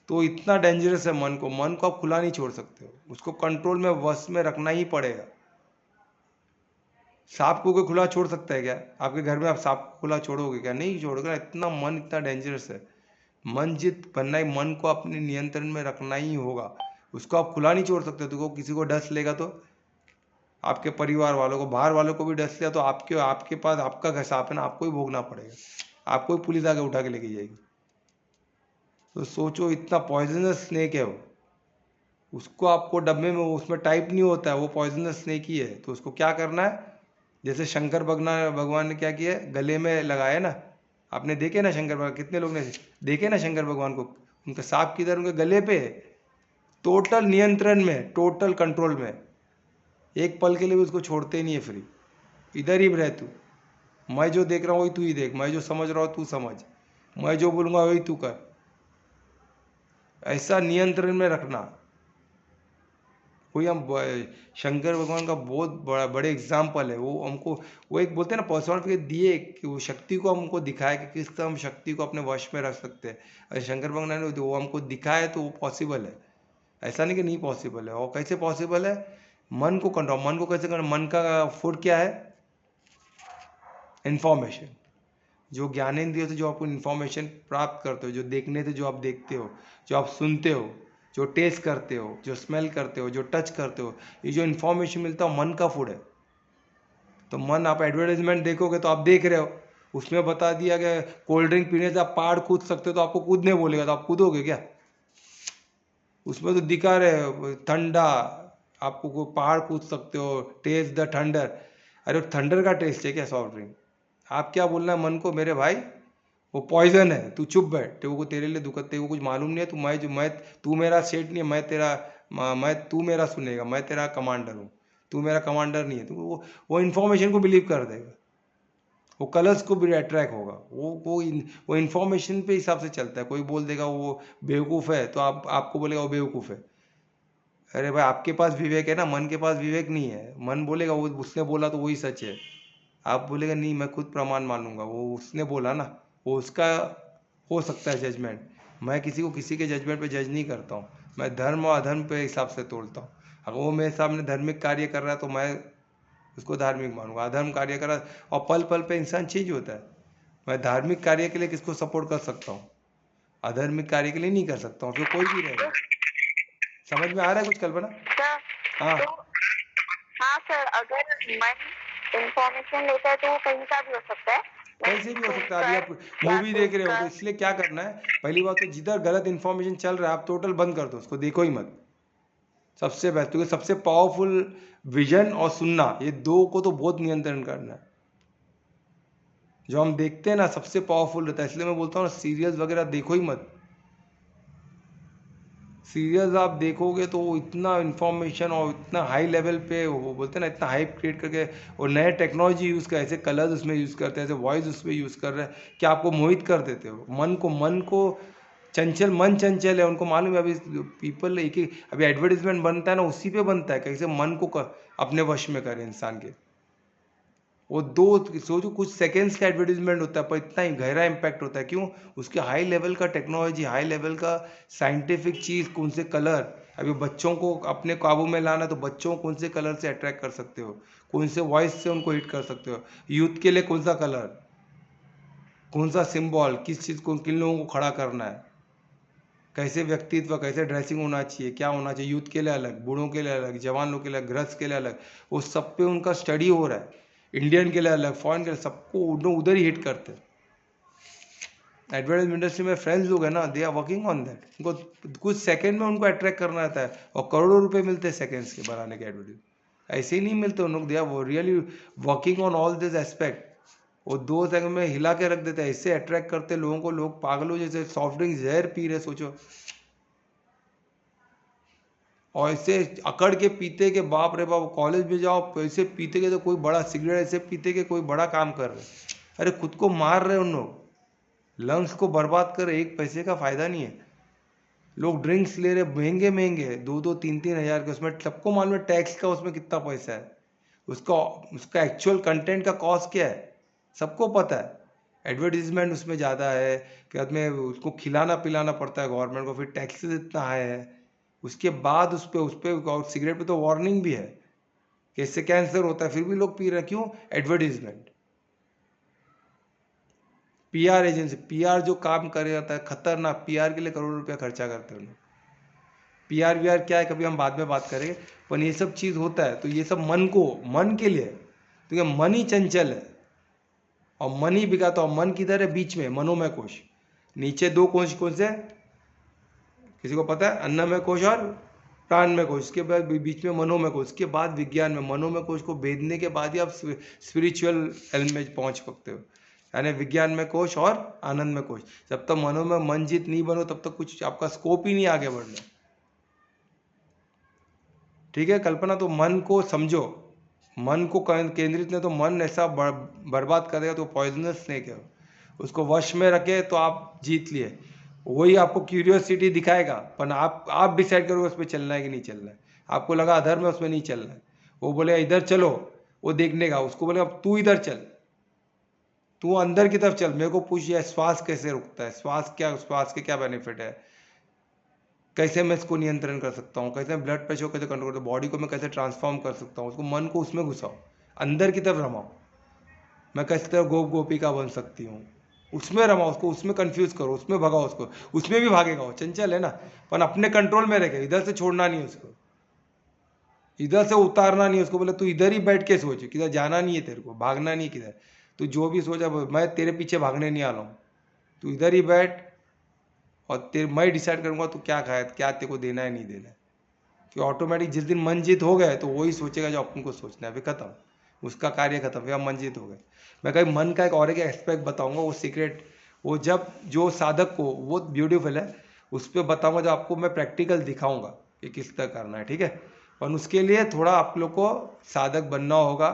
तो इतना डेंजरस है मन को आप खुला नहीं छोड़ सकते हो, उसको कंट्रोल में वश में रखना ही पड़ेगा। सांप को कोई खुला छोड़ सकता है क्या? आपके घर में आप सांप को खुला छोड़ोगे क्या? नहीं छोड़ोगे ना। इतना मन इतना डेंजरस है। मन जित बनना ही, मन को अपने नियंत्रण में रखना ही होगा। उसको आप खुला नहीं छोड़ सकते। तो किसी को डस लेगा तो आपके परिवार वालों को, बाहर वालों को भी डस लिया तो आपके आपके पास आपका घर सांप है ना, आपको ही भोगना पड़ेगा, आपको ही पुलिस आके उठा के लेके जाएगी। तो सोचो, इतना पॉइजनस स्नेक है वो, उसको आपको डब्बे में, उसमें टाइप नहीं होता है, वो पॉइजनस स्नेक ही है। तो उसको क्या करना है, जैसे शंकर भगवान ने क्या किया है, गले में लगाया ना। आपने देखे ना शंकर भगवान, कितने लोग ने देखे ना शंकर भगवान को, उनका सांप किधर, उनके गले पे है। टोटल नियंत्रण में, टोटल कंट्रोल में, एक पल के लिए भी उसको छोड़ते ही नहीं है फ्री। इधर ही रह तू, मैं जो देख रहा हूँ वही तू ही देख, मैं जो समझ रहा हूँ तू समझ, मैं जो बोलूँगा वही तू कर। ऐसा नियंत्रण में रखना। कोई हम शंकर भगवान का बहुत बड़े एग्जाम्पल है वो हमको। वो एक बोलते हैं ना, पर्सोनिफिकेशन दिए कि वो शक्ति को हमको दिखाए कि किस तरह हम शक्ति को अपने वश में रख सकते हैं। अरे शंकर भगवान ने वो हमको दिखाया तो वो पॉसिबल है। ऐसा नहीं कि नहीं पॉसिबल है। और कैसे पॉसिबल है? मन को कंट्रोल, मन को कैसे करना? मन का फूड क्या है? इन्फॉर्मेशन। जो ज्ञानेंद्रिय से जो आपको इन्फॉर्मेशन प्राप्त करते हो, जो देखने से जो आप देखते हो, जो आप सुनते हो, जो टेस्ट करते हो, जो स्मेल करते हो, जो टच करते हो, ये जो इन्फॉर्मेशन मिलता है मन का फूड है। तो मन, आप एडवर्टाइजमेंट देखोगे तो आप देख रहे हो, उसमें बता दिया गया कोल्ड ड्रिंक पीने से आप पहाड़ कूद सकते हो, तो आपको कूदने बोलेगा तो आप कूदोगे क्या? उसमें तो दिखा रहे ठंडा, आपको कोई पहाड़ कूद सकते हो, टेस्ट द थंडर। अरे थंडर का टेस्ट है क्या सॉफ्ट ड्रिंक? आप क्या बोलना है मन को, मेरे भाई वो पॉइजन है, तू चुप बैठ, तेरे को तेरे लिए दुखद, तेरे को कुछ मालूम नहीं है, तू मैं तू मेरा सेठ नहीं है, मैं तेरा तू मेरा सुनेगा, मैं तेरा कमांडर हूँ, तू मेरा कमांडर नहीं है। तो वो इन्फॉर्मेशन को बिलीव कर देगा, वो कलर्स को भी अट्रैक्ट होगा, वो इन्फॉर्मेशन पे हिसाब से चलता है। कोई बोल देगा वो बेवकूफ़ है तो आपको बोलेगा वो बेवकूफ़ है। अरे भाई, आपके पास विवेक है ना, मन के पास विवेक नहीं है। मन बोलेगा वो उसने बोला तो वही सच है, आप बोलेगा नहीं मैं खुद प्रमाण मानूंगा, वो उसने बोला ना, वो उसका हो सकता है जजमेंट। मैं किसी को किसी के जजमेंट पे जज नहीं करता हूँ, मैं धर्म और अधर्म पे हिसाब से तोड़ता हूँ। अगर वो मेरे सामने धार्मिक कार्य कर रहा है तो मैं उसको धार्मिक मानूंगा, अधर्म कार्य कर रहा है। और पल पल पे इंसान चेंज होता है। मैं धार्मिक कार्य के लिए किसको सपोर्ट कर सकता हूँ, अधार्मिक कार्य के लिए नहीं कर सकता हूँ, फिर कोई भी रहेगा। समझ में आ रहा है कुछ कल्पना? सर, हाँ तो हाँ सर, अगर मन इंफॉर्मेशन लेता है तो वो कहीं का भी हो सकता है, कैसे भी हो सकता है। अभी आप मूवी देख रहे हो तो इसलिए क्या करना है, पहली बात तो जिधर गलत इन्फॉर्मेशन चल रहा है आप टोटल बंद कर दो, उसको देखो ही मत। सबसे बेस्ट, क्योंकि सबसे पावरफुल विजन और सुनना, ये दो को तो बहुत नियंत्रण करना है। जो हम देखते हैं ना सबसे पावरफुल रहता है, इसलिए मैं बोलता हूँ ना सीरियल्स वगैरह देखो ही मत। सीरियल्स आप देखोगे तो इतना इन्फॉर्मेशन और इतना हाई लेवल पे, वो बोलते हैं ना इतना हाइप क्रिएट करके, और नए टेक्नोलॉजी यूज़ कर, ऐसे कलर्स उसमें यूज़ करते हैं, ऐसे वॉइस उसमें यूज़ कर रहे हैं कि आपको मोहित कर देते हो। मन को चंचल, मन चंचल है, उनको मालूम है। अभी पीपल एक ही, अभी एडवर्टीजमेंट बनता है ना उसी पे बनता है, कैसे मन को अपने वश में करे इंसान के। वो दो, सोचो कुछ सेकेंड्स का एडवर्टीजमेंट होता है पर इतना ही गहरा इम्पैक्ट होता है। क्यों? उसके हाई लेवल का टेक्नोलॉजी, हाई लेवल का साइंटिफिक चीज़, कौन से कलर। अभी बच्चों को अपने काबू में लाना तो बच्चों को कौन से कलर से अट्रैक्ट कर सकते हो, कौन से वॉइस से उनको हिट कर सकते हो। यूथ के लिए कौन सा कलर, कौन सा सिंबल, किस चीज़ को, किन लोगों को खड़ा करना है, कैसे व्यक्तित्व, कैसे ड्रेसिंग होना चाहिए, क्या होना चाहिए। यूथ के लिए अलग, बूढ़ों के लिए अलग, जवान लोग के लिए, गृहस्थ के लिए अलग, वो सब पे उनका स्टडी हो रहा है। इंडियन के लिए अलग, फॉरेन के लिए, सबको उधर ही हिट करते हैं। एडवर्टाइजमेंट इंडस्ट्री में फ्रेंड्स लोग हैं ना, they are working on that. उनको कुछ सेकंड में उनको अट्रैक्ट करना रहता है, और करोड़ों रुपए मिलते हैं सेकंड्स के बनाने के एडवर्टाइज। ऐसे ही नहीं मिलते उन लोग, they are really working on all this aspect. वो 2 सेकंड में हिला के रख देते हैं, ऐसे अट्रैक्ट करते लोगों को, लोग पागलों जैसे सॉफ्ट ड्रिंक जहर पी रहे, सोचो। और ऐसे अकड़ के पीते के बाप रे बाप, कॉलेज में जाओ ऐसे पीते के तो कोई बड़ा सिगरेट ऐसे पीते के कोई बड़ा काम कर रहे, अरे खुद को मार रहे उन लोग, लंग्स को बर्बाद कर रहे, एक पैसे का फायदा नहीं है। लोग ड्रिंक्स ले रहे महंगे महंगे 2-2 3-3 हज़ार के, उसमें सबको मालूम है टैक्स का उसमें कितना पैसा है, उसका उसका एक्चुअल कंटेंट का कॉस्ट क्या है सबको पता है। एडवर्टीजमेंट उसमें ज़्यादा है, फिर में उसको खिलाना पिलाना पड़ता है गवर्नमेंट को, फिर टैक्सेस इतना हाई है, उसके बाद उस पर और सिगरेट पे तो वार्निंग भी है कि इससे कैंसर होता है, फिर भी लोग पी रहे हैं, क्यों? एडवर्टीजमेंट। पीआर एजेंसी, पीआर जो काम कर जाता है खतरनाक, पीआर के लिए करोड़ों रुपया खर्चा करते हैं लोग। पीआर वीआर क्या है कभी हम बाद में बात करेंगे, पर ये सब चीज़ होता है तो ये सब मन के लिए, क्योंकि मन ही चंचल है और मन ही बिकाता, और मन किधर है? बीच में मनोमय कोश, नीचे दो कोश कौन से किसी को पता है? अन्नमय कोश और प्राणमय कोश, उसके बाद बीच में मनोमय कोश, उसके बाद विज्ञान में। मनोमय कोश को भेदने के बाद ही आप स्पिरिचुअल एल्म में पहुंच सकते हो, यानी विज्ञान में कोश और आनंद में कोश। जब तक मनोमय मन जीत नहीं बनो तब तक कुछ आपका स्कोप ही नहीं आगे बढ़ने। ठीक है कल्पना, तो मन को समझो, मन को केंद्रित नहीं तो मन ऐसा बर्बाद कर देगा, तो पॉइजनस स्नेक है, उसको वश में रखे तो आप जीत लिए। वही आपको क्यूरियोसिटी दिखाएगा, पर आप डिसाइड करोगे उस पर चलना है कि नहीं चलना है। आपको लगा अधर्म है उसमें नहीं चलना है, वो बोलेगा इधर चलो, वो देखने का, उसको बोलेगा तू इधर चल, तू अंदर की तरफ चल, मेरे को पूछ यह श्वास कैसे रुकता है, श्वास के क्या बेनिफिट है, कैसे मैं इसको नियंत्रण कर सकता हूँ, कैसे ब्लड प्रेशर कैसे कंट्रोल करता हूँ, बॉडी को मैं कैसे ट्रांसफॉर्म कर सकता हूँ, उसको मन को उसमें घुसाओ, अंदर की तरफ रमाओ, मैं कैसे तरह गोपिका बन सकती हूँ, उसमें रमाओ उसको, उसमें कंफ्यूज करो, उसमें भगाओ उसको, उसमें भी भागेगा वो, चंचल है ना, पर अपने कंट्रोल में रखे, इधर से छोड़ना नहीं उसको, इधर से उतारना नहीं उसको, बोले तू इधर ही बैठ के सोच, किधर जाना नहीं है तेरे को, भागना नहीं किधर, तू जो भी सोचा मैं तेरे पीछे भागने नहीं आ रहा हूँ, तू इधर ही बैठ और मैं डिसाइड करूंगा तू क्या खाए, क्या तेरे को देना है नहीं देना है। कि ऑटोमेटिक जिस दिन मन जीत हो गए तो वही सोचेगा जो अपन को सोचना है, फिर खत्म, उसका कार्य खत्म, फिर मन जीत हो गए। मैं कहीं मन का एक और एक एस्पेक्ट बताऊंगा, वो सीक्रेट, वो जब जो साधक को वो ब्यूटीफुल है, उस पर बताऊंगा, जो आपको मैं प्रैक्टिकल दिखाऊंगा कि किस तरह करना है, ठीक है। और उसके लिए थोड़ा आप लोग को साधक बनना होगा,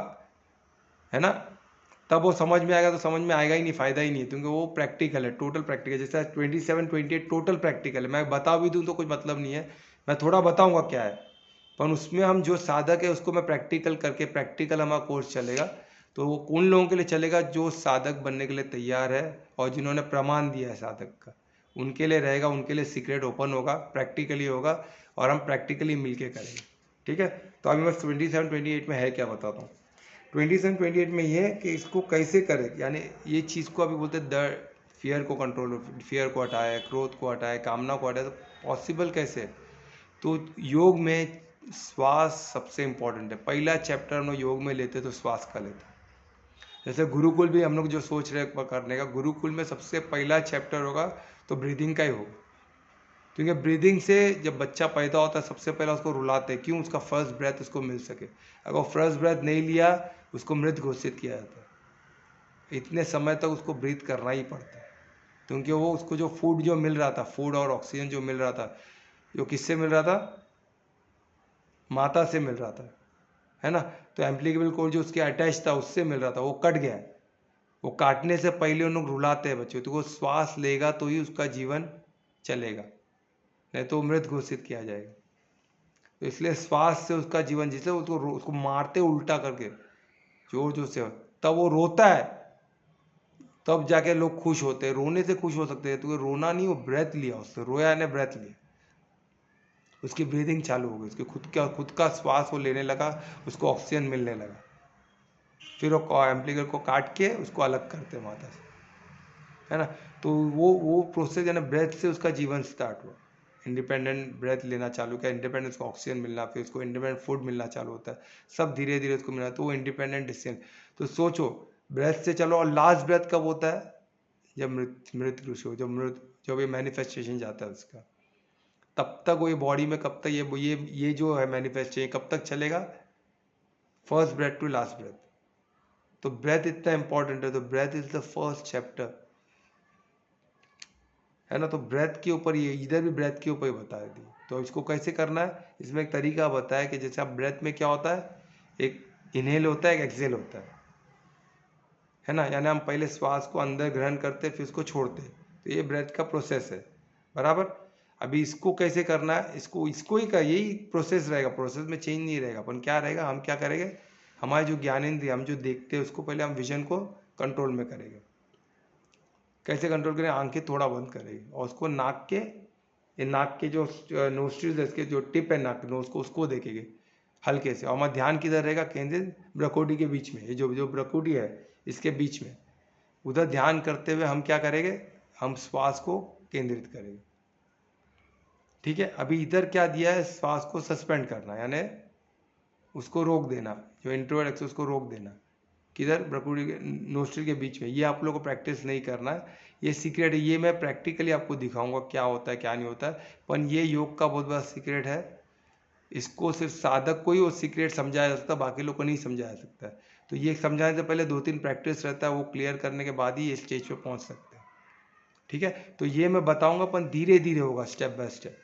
है ना, तब वो समझ में आएगा, तो समझ में आएगा ही नहीं, फायदा ही नहीं है, क्योंकि वो प्रैक्टिकल है, टोटल प्रैक्टिकल। जैसे 27-28 टोटल प्रैक्टिकल है, मैं बता भी दूं तो कुछ मतलब नहीं है, मैं थोड़ा बताऊंगा क्या है, पर उसमें हम जो साधक है उसको मैं प्रैक्टिकल करके, प्रैक्टिकल हमारा कोर्स चलेगा, तो वो उन लोगों के लिए चलेगा जो साधक बनने के लिए तैयार है और जिन्होंने प्रमाण दिया है साधक का, उनके लिए रहेगा, उनके लिए सीक्रेट ओपन होगा, प्रैक्टिकली होगा, और हम प्रैक्टिकली मिलके करेंगे, ठीक है। तो अभी मैं 27-28 में है क्या बताता हूँ। 27-28 में ये है कि इसको कैसे करें, यानी ये चीज़ को अभी बोलते हैं द फियर को कंट्रोल, फियर को हटाए, क्रोध को हटाए, कामना को हटाए, तो पॉसिबल कैसे? तो योग में श्वास सबसे इम्पोर्टेंट है। पहला चैप्टर हम लोग योग में लेते तो श्वास का लेते, जैसे गुरुकुल भी हम लोग जो सोच रहे हैं करने का, गुरुकुल में सबसे पहला चैप्टर होगा तो ब्रीदिंग का ही होगा, क्योंकि ब्रीदिंग से जब बच्चा पैदा होता है सबसे पहले उसको रुलाते हैं, क्यों? उसका फर्स्ट ब्रेथ उसको मिल सके, अगर फर्स्ट ब्रेथ नहीं लिया उसको मृत घोषित किया जाता है, इतने समय तक उसको ब्रीथ करना ही पड़ता है, क्योंकि वो उसको जो फूड जो मिल रहा था, फूड और ऑक्सीजन जो मिल रहा था, जो किससे मिल रहा था? माता से मिल रहा था, है ना, तो एम्प्लीकेबल कोड जो उसके अटैच था उससे मिल रहा था, वो कट गया, वो काटने से पहले उन लोग रुलाते हैं बच्चों, तो वो श्वास लेगा तो ही उसका जीवन चलेगा, नहीं तो मृत घोषित किया जाएगा। तो इसलिए श्वास से उसका जीवन, जिसे उसको मारते उल्टा करके जोर जोर से, तब वो रोता है, तब जाके लोग खुश होते हैं, रोने से खुश हो सकते हैं, तो रोना नहीं, वो ब्रेथ लिया, उससे रोया ने ब्रेथ लिया, उसकी ब्रीदिंग चालू हो गई, उसके खुद का श्वास वो लेने लगा, उसको ऑक्सीजन मिलने लगा, फिर वो एम्प्लीकेटर को काट के उसको अलग करते माता से, है ना। तो वो प्रोसेस है ना, ब्रेथ से उसका जीवन स्टार्ट हुआ, इंडिपेंडेंट ब्रेथ लेना चालू किया, इंडिपेंडेंट उसको ऑक्सीजन मिलना, फिर उसको इंडिपेंडेंट फूड मिलना चालू होता है, सब धीरे धीरे उसको मिलना, तो वो इंडिपेंडेंट डिसीजन। तो सोचो ब्रेथ से चलो, और लास्ट ब्रेथ कब होता है? जब मृत्यु हो, जब ये मैनिफेस्टेशन जाता है उसका, तब तक वो ये बॉडी में कब तक ये जो है मैनिफेस्टेशन कब तक चलेगा? First breath to last breath. तो ब्रेथ इतना इंपॉर्टेंट है, तो breath is the first chapter, है ना। तो ब्रेथ के ऊपर ये इधर भी ब्रेथ के ऊपर ही बता दी, तो इसको कैसे करना है, इसमें एक तरीका बताया कि जैसे आप ब्रेथ में क्या होता है, एक इनहेल होता है, एक एक्सहेल होता है ना, यानी हम पहले श्वास को अंदर ग्रहण करते फिर उसको छोड़ते, तो ये ब्रेथ का प्रोसेस है, बराबर। अभी इसको कैसे करना है, इसको ही का यही प्रोसेस रहेगा, प्रोसेस में चेंज नहीं रहेगा, अपन क्या रहेगा, हम क्या करेंगे, हमारे जो ज्ञानेंद्रिय हम जो देखते हैं उसको पहले हम विजन को कंट्रोल में करेंगे। कैसे कंट्रोल करें, आंखें थोड़ा बंद करेंगे और उसको नाक के जो नोस्ट्रिल्स है, इसके जो टिप है नाक नोज को, उसको देखेंगे हल्के से, और हमारा ध्यान किधर रहेगा, केंद्रित ब्रकोटी के बीच में, ये जो ब्रकोटी है इसके बीच में, उधर ध्यान करते हुए हम क्या करेंगे, हम श्वास को केंद्रित करेंगे। ठीक है, अभी इधर क्या दिया है, श्वास को सस्पेंड करना, यानी उसको रोक देना, जो इंट्रोवर्ट एक्सेल उसको रोक देना, किधर, ब्रकोटी के नोस्ट्रिल के बीच में। ये आप लोगों को प्रैक्टिस नहीं करना है, ये सीक्रेट है, ये मैं प्रैक्टिकली आपको दिखाऊंगा क्या होता है क्या नहीं होता है, पर ये योग का बहुत बड़ा सीक्रेट है, इसको सिर्फ साधक को ही वो सीक्रेट समझाया जा सकता है, बाकी लोग को नहीं समझाया सकता है। तो ये समझाने से पहले 2-3 प्रैक्टिस रहता है, वो क्लियर करने के बाद ही ये स्टेज पे पहुंच सकते हैं। ठीक है, तो ये मैं बताऊंगा, पर धीरे धीरे होगा, स्टेप बाय स्टेप।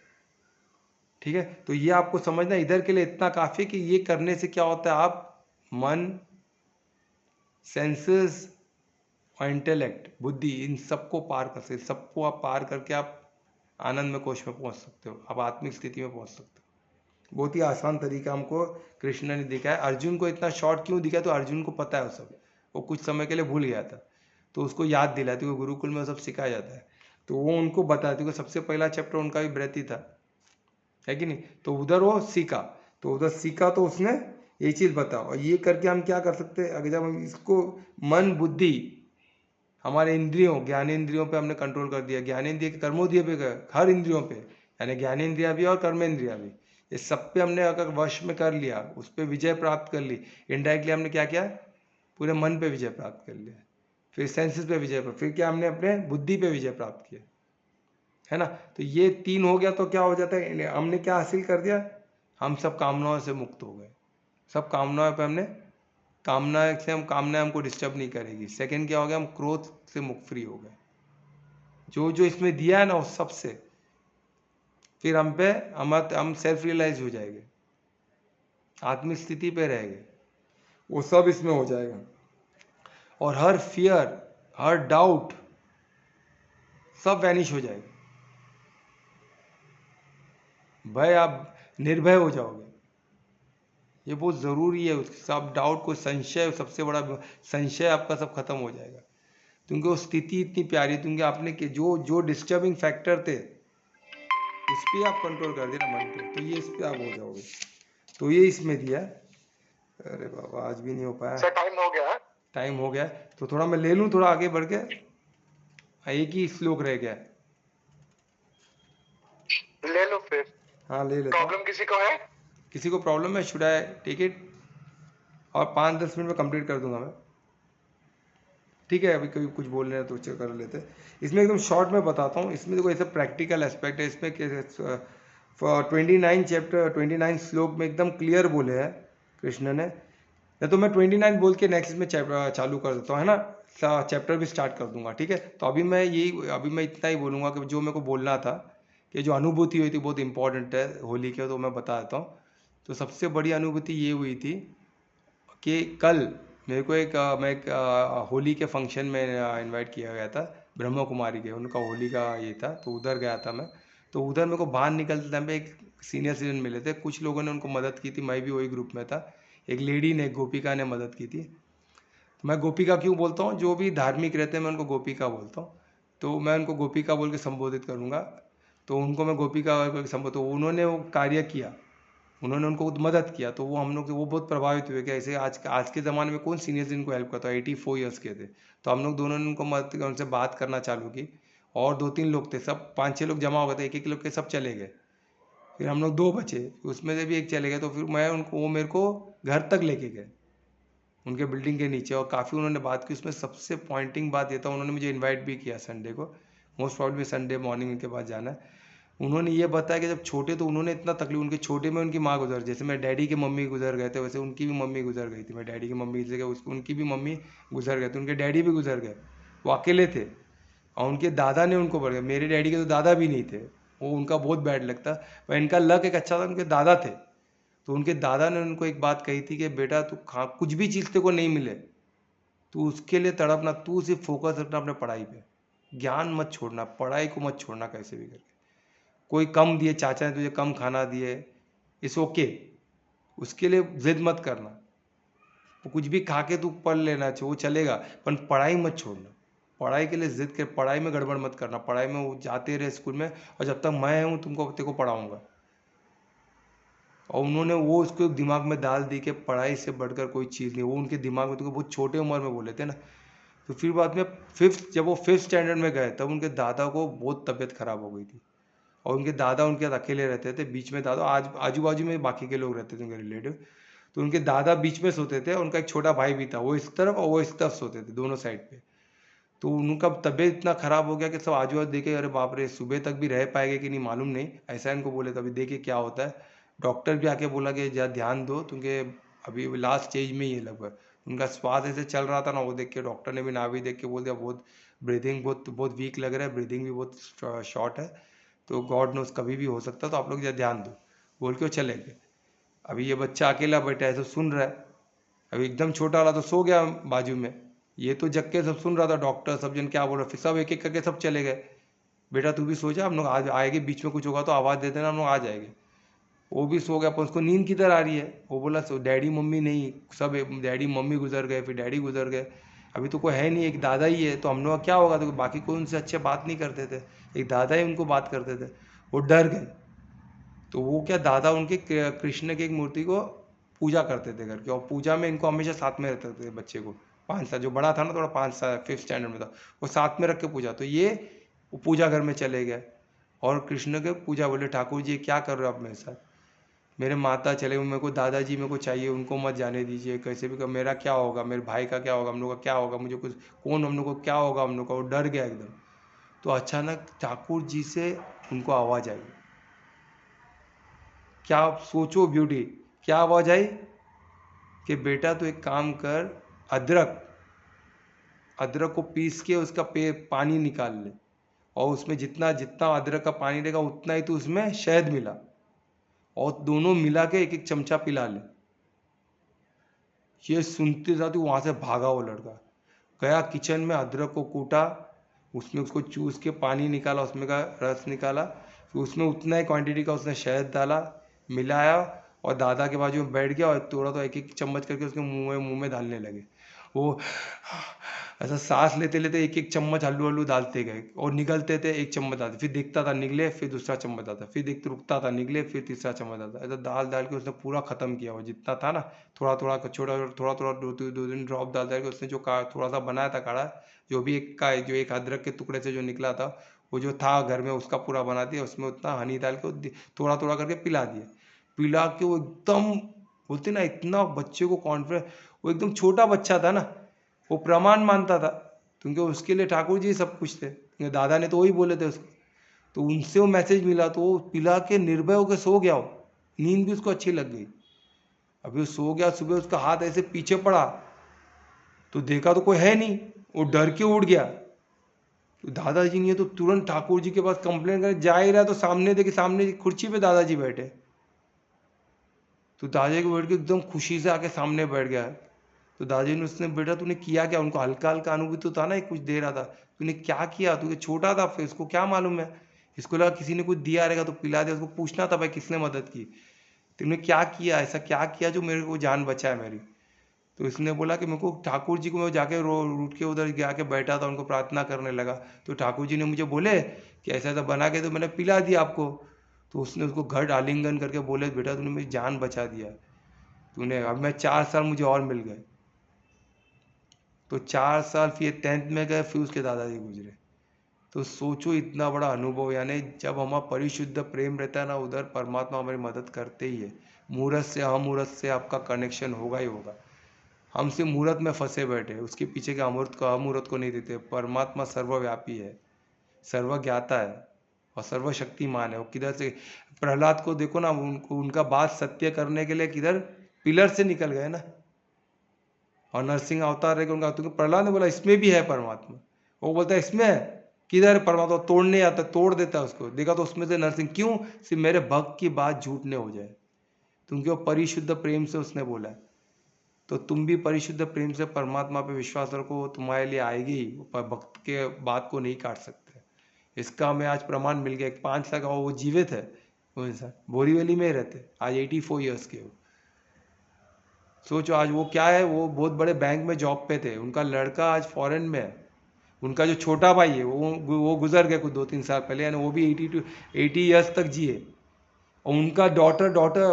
ठीक है, तो ये आपको समझना इधर के लिए इतना काफ़ी कि ये करने से क्या होता है, आप मन, सेंसेस और इंटेलेक्ट, बुद्धि, इन सबको पार कर सकते, सबको आप पार करके आप आनंद में कोश में पहुंच सकते हो, आप आत्मिक स्थिति में पहुंच सकते हो। बहुत ही आसान तरीका हमको कृष्ण ने दिखाया। अर्जुन को इतना शॉर्ट क्यों दिखाया, तो अर्जुन को पता है वो सब, वो कुछ समय के लिए भूल गया था, तो उसको याद दिलाया, क्योंकि गुरुकुल में वो सब सिखाया जाता है, तो वो उनको बताया, क्योंकि सबसे पहला चैप्टर उनका भी ब्रेथ ही था, है कि नहीं, तो उधर वो सीखा, तो उसने ये चीज़ बताओ, और ये करके हम क्या कर सकते हैं, अगर जब हम इसको मन बुद्धि हमारे इंद्रियों ज्ञानेंद्रियों पे हमने कंट्रोल कर दिया, ज्ञानेंद्रिय के कर्मोद्रिय पे हर इंद्रियों पे, यानी ज्ञानेंद्रिया भी और कर्मेंद्रिया भी, ये सब पे हमने अगर वश में कर लिया, उस पर विजय प्राप्त कर ली, इनडायरेक्टली हमने क्या किया, पूरे मन पे विजय प्राप्त कर लिया, फिर सेंसेस पे विजय प्राप्त, फिर क्या हमने अपने बुद्धि पे विजय प्राप्त किया, है ना। तो ये 3 हो गया, तो क्या हो जाता है, हमने क्या हासिल कर दिया, हम सब कामनाओं से मुक्त हो गए, सब कामनाओं पे हमने कामनाएं हमको डिस्टर्ब नहीं करेगी। सेकंड क्या हो गया, हम क्रोध से मुक्त फ्री हो गए, जो जो इसमें दिया है ना उस सब से, फिर हम सेल्फ रियलाइज हो जाएंगे, आत्मिक स्थिति पे रहेंगे, वो सब इसमें हो जाएगा, और हर फियर, हर डाउट सब वैनिश हो जाएगा, भय, आप निर्भय हो जाओगे, ये बहुत ज़रूरी है, उसके सब डाउट को, संशय, सबसे बड़ा संशय आपका सब खत्म हो जाएगा, क्योंकि वो स्थिति इतनी प्यारी, क्योंकि आपने के जो जो डिस्टर्बिंग फैक्टर थे उस पर आप कंट्रोल कर देना मन पे, तो ये इस पर आप हो जाओगे, तो ये इसमें दिया। अरे बाबा आज भी नहीं हो पाया सर, टाइम हो गया, तो थोड़ा मैं ले लूँ, थोड़ा आगे बढ़ के, एक ही श्लोक रह गया, ले लो फिर। हाँ ले लेता हूँ। प्रॉब्लम किसी को है? किसी को प्रॉब्लम है, शुड आई टेक इट, और 5-10 मिनट में कंप्लीट कर दूंगा मैं, ठीक है। अभी कभी कुछ बोल रहे हैं तो चेक कर लेते हैं, इसमें एकदम शॉर्ट में बताता हूँ, इसमें देखो ऐसा प्रैक्टिकल एस्पेक्ट है, इसमें 29 चैप्टर 29 श्लोक में एकदम क्लियर बोले हैं कृष्ण ने, या तो मैं 29 बोल के नेक्स्ट में चैप्टर चालू कर देता हूँ, है ना, चैप्टर भी स्टार्ट कर दूंगा, ठीक है। तो अभी मैं इतना ही बोलूँगा कि जो मेरे को बोलना था, कि जो अनुभूति हुई थी बहुत इंपॉर्टेंट है होली के, तो मैं बता देता हूँ। तो सबसे बड़ी अनुभूति ये हुई थी कि कल मेरे को होली के फंक्शन में इनवाइट किया गया था, ब्रह्मा कुमारी के, उनका होली का ये था, तो उधर गया था मैं। तो उधर मेरे को बाहर निकलते टाइम पे एक सीनियर सिटीजन मिले थे, कुछ लोगों ने उनको मदद की थी, मैं भी वही ग्रुप में था, एक लेडी ने, गोपिका ने मदद की थी। तो मैं गोपिका क्यों बोलता हूँ, जो भी धार्मिक रहते हैं मैं उनको गोपिका बोलता हूँ, तो मैं उनको गोपिका बोल के संबोधित करूँगा, तो उनको मैं गोपिका बोल के संबोधित, तो उन्होंने वो कार्य किया, उन्होंने उनको मदद किया, तो वो हम लोग वो बहुत प्रभावित हुए कि ऐसे आज के ज़माने में कौन सीनियर जिनको हेल्प करता है, 84 ईयर्स के थे, तो हम लोग दोनों ने उनको मदद की, उनसे बात करना चालू की, और 2-3 लोग थे, सब 5-6 लोग जमा हो गए थे, एक लोग के सब चले गए, फिर हम लोग 2 बचे, उसमें से भी एक चले गए, तो फिर वो मेरे को घर तक लेके गए, उनके बिल्डिंग के नीचे, और काफ़ी उन्होंने बात की। उसमें सबसे पॉइंटिंग बात ये था, उन्होंने मुझे इन्वाइट भी किया संडे को, मोस्ट प्रॉब्लली संडे मॉर्निंग उनके पास जाना है। उन्होंने ये बताया कि जब छोटे, तो उन्होंने इतना तकलीफ, उनके छोटे में उनकी माँ गुजर, जैसे मेरे डैडी की मम्मी गुजर गए थे, वैसे उनकी भी मम्मी गुजर गई थी, मेरे डैडी की मम्मी की जगह उनकी भी मम्मी गुजर गए थे, उनके डैडी भी गुजर गए, वो अकेले थे, और उनके दादा ने उनको बढ़ गए, मेरे डैडी के तो दादा भी नहीं थे, वो उनका बहुत बैड लगता। पर इनका लक एक अच्छा था, उनके दादा थे, तो उनके दादा ने उनको एक बात कही थी कि बेटा तू खा, कुछ भी चीज़ तेरे को नहीं मिले तू उसके लिए तड़पना, तू सिर्फ फोकस रखना अपने पढ़ाई पे, ज्ञान मत छोड़ना, पढ़ाई को मत छोड़ना कैसे भी करके। कोई कम दिए, चाचा ने तुझे कम खाना दिए, इट्स ओके, उसके लिए जिद मत करना, तो कुछ भी खा के तू पढ़ लेना चाहिए, वो चलेगा, पर पढ़ाई मत छोड़ना। पढ़ाई के लिए जिद कर, पढ़ाई में गड़बड़ मत करना, पढ़ाई में वो जाते रहे स्कूल में, और जब तक मैं हूँ तुमको तेरे को पढ़ाऊँगा। और उन्होंने वो उसको दिमाग में डाल दी कि पढ़ाई से बढ़कर कोई चीज़ नहीं, वो उनके दिमाग में तो बहुत छोटे उम्र में बोले थे ना। तो फिर बाद में जब वो 5th स्टैंडर्ड में गए तब उनके दादा को बहुत तबीयत खराब हो गई थी, और उनके दादा उनके साथ अकेले रहते थे, बीच में दादा आज आजू बाजू में बाकी के लोग रहते थे उनके रिलेटिव, तो उनके दादा बीच में सोते थे, उनका एक छोटा भाई भी था, वो इस तरफ और वो इस तरफ सोते थे, दोनों साइड पे। तो उनका तबीयत इतना खराब हो गया कि सब आजू बाजू देखे, अरे बाप रे सुबह तक भी रह पाएंगे कि नहीं मालूम नहीं, ऐसा इनको बोले, तभी देखे क्या होता है। डॉक्टर भी आके बोला कि जा ध्यान दो, क्योंकि अभी लास्ट स्टेज में ही है लगभग। उनका श्वास ऐसे चल रहा था ना, वो देख के डॉक्टर ने भी नाभि देख के बोल दिया बहुत ब्रीदिंग बहुत बहुत वीक लग रहा है, ब्रीदिंग भी बहुत शॉर्ट है, तो गॉड नोस कभी भी हो सकता है, तो आप लोग ध्यान दो, बोल के वो चले गए। अभी ये बच्चा अकेला बैठा है तो सुन रहा है, अभी एकदम छोटा वाला तो सो गया बाजू में, ये तो जग के सब सुन रहा था, डॉक्टर सब जन क्या बोल रहे, फिर सब एक एक करके सब चले गए। बेटा तू भी सो जा, हम लोग आज आएंगे, बीच में कुछ होगा तो आवाज़ दे देना, हम लोग आ जाएंगे। वो भी सो गया, पर उसको नींद किधर आ रही है, वो बोला सो डैडी मम्मी नहीं, सब डैडी मम्मी गुजर गए, फिर डैडी गुजर गए, अभी तो कोई है नहीं, एक दादा ही है, तो हम लोग का क्या होगा, तो बाकी कोई उनसे अच्छे बात नहीं करते थे, एक दादा ही उनको बात करते थे। वो डर गए, तो वो क्या दादा उनके कृष्ण की एक मूर्ति को पूजा करते थे घर के, और पूजा में इनको हमेशा साथ में रहते थे बच्चे को, 5 साल जो बड़ा था ना थोड़ा, 5 साल 5th स्टैंडर्ड में था, वो साथ में रख के पूजा, तो ये वो पूजा घर में चले गए और कृष्ण के पूजा, बोले ठाकुर जी क्या कर रहे हो आप मेरे साथ, मेरे माता चले, मेरे को दादाजी मेरे को चाहिए, उनको मत जाने दीजिए, कैसे भी कर, मेरा क्या होगा, मेरे भाई का क्या होगा, हम लोग का क्या होगा, मुझे कुछ कौन, हम लोग को क्या होगा, हम लोग का, वो डर गया एकदम। तो अचानक ठाकुर जी से उनको आवाज़ आई, क्या आप सोचो ब्यूटी, क्या आवाज़ आई कि बेटा तो एक काम कर, अदरक अदरक को पीस के उसका पानी निकाल ले, और उसमें जितना जितना अदरक का पानी रहेगा उतना ही तो उसमें शहद मिला, और दोनों मिला के एक एक चमचा पिला ले। ये सुनते साथ ही वहाँ से भागा वो लड़का, गया किचन में, अदरक को कूटा, उसमें उसको चूस के पानी निकाला, उसमें का रस निकाला, फिर उसमें उतना ही क्वांटिटी का उसने शहद डाला, मिलाया, और दादा के बाजू में बैठ गया, और थोड़ा तो एक एक चम्मच करके उसके मुंह में डालने लगे। वो ऐसा सांस लेते लेते एक एक चम्मच हल्लू हल्लू डालते गए, और निकलते थे एक चम्मच डालते, फिर देखता था निकले, फिर दूसरा चम्मच डालता, फिर देखते रुकता था निकले, फिर तीसरा चम्मच डालता, ऐसा डाल डाल के उसने पूरा खत्म किया, वो जितना था ना, थोड़ा थोड़ा छोटा थोड़ा थोड़ा दो तीन ड्रॉप डाल डाल के उसने जो थोड़ा सा बनाया था काढ़ा, जो भी जो एक अदरक के टुकड़े से जो निकला था, वो जो था घर में उसका पूरा बना दिया, उसमें उतना हनी डाल के थोड़ा थोड़ा करके पिला दिया। पिला के वो एकदम, बोलते ना इतना बच्चे को कॉन्फिडेंस, वो एकदम छोटा बच्चा था ना, वो प्रमाण मानता था, क्योंकि उसके लिए ठाकुर जी सब कुछ थे, क्योंकि दादा ने तो वही बोले थे उसको, तो उनसे वो मैसेज मिला, तो वो पिला के निर्भय होकर सो गया, वो नींद भी उसको अच्छी लग गई। अभी वो सो गया, सुबह उसका हाथ ऐसे पीछे पड़ा, तो देखा तो कोई है नहीं, वो डर के उठ गया, तो दादाजी ने तो तुरंत ठाकुर जी के पास कंप्लेन कर, जा ही रहा तो सामने देखे, सामने कुर्सी पे दादाजी बैठे, तो दादाजी को बैठ के एकदम खुशी से आके सामने बैठ गया। तो दादाजी ने उसने, बेटा तूने किया क्या, उनको हल्का हल्का अनुभूति तो था ना, कुछ दे रहा था, तूने क्या किया, तू छोटा था, फिर इसको क्या मालूम है, इसको लगा किसी ने कुछ दिया रहेगा तो पिला दिया, उसको पूछना था भाई किसने मदद की, तुमने क्या किया, ऐसा क्या किया जो मेरे को जान बचा है मेरी। तो इसने बोला कि मेरे को ठाकुर जी को, मैं जाके रूट के उधर जाके बैठा था, उनको प्रार्थना करने लगा, तो ठाकुर जी ने मुझे बोले कि ऐसा ऐसा बना के, तो मैंने पिला दिया आपको। तो उसने उसको घर आलिंगन करके बोले, बेटा तूने मेरी जान बचा दिया, तूने, अब मैं 4 साल मुझे और मिल गए। तो 4 साल फिर 10th में गए, फिर उसके दादाजी गुजरे। तो सोचो इतना बड़ा अनुभव, यानी जब हमारा परिशुद्ध प्रेम रहता है ना, उधर परमात्मा हमारी मदद करते ही है। मूर्त से अमूर्त से आपका कनेक्शन होगा ही होगा। हम सिर्फ मूर्त में फंसे बैठे, उसके पीछे के अमूर्त को नहीं देते। परमात्मा सर्वव्यापी है, सर्वज्ञाता है और सर्वशक्तिमान है। वो किधर से, प्रहलाद को देखो ना, उनको उनका बात सत्य करने के लिए किधर पिलर से निकल गए ना, और नरसिंह अवतार रहेगा उनका, तो प्रहलाद ने बोला इसमें भी है परमात्मा, वो बोलता है इसमें है, किधर परमात्मा तोड़ने आता, तोड़ देता है उसको। देखा तो उसमें से नरसिंह, क्यों? सिर्फ मेरे भक्त की बात झूठ न हो जाए, क्योंकि वो परिशुद्ध प्रेम से उसने बोला है। तो तुम भी परिशुद्ध प्रेम से परमात्मा पे विश्वास रखो, वो तुम्हारे लिए आएगी ही, पर भक्त के बात को नहीं काट सकते। इसका हमें आज प्रमाण मिल गया। 5 साल का वो जीवित है, वो इंसान बोरीवली में ही रहते, आज 84 ईयर्स के हो। सोचो आज वो क्या है, वो बहुत बड़े बैंक में जॉब पे थे, उनका लड़का आज फॉरेन में है। उनका जो छोटा भाई है वो गुजर गए कुछ 2-3 साल पहले, यानी वो भी 80 ईयर्स तक जिए। और उनका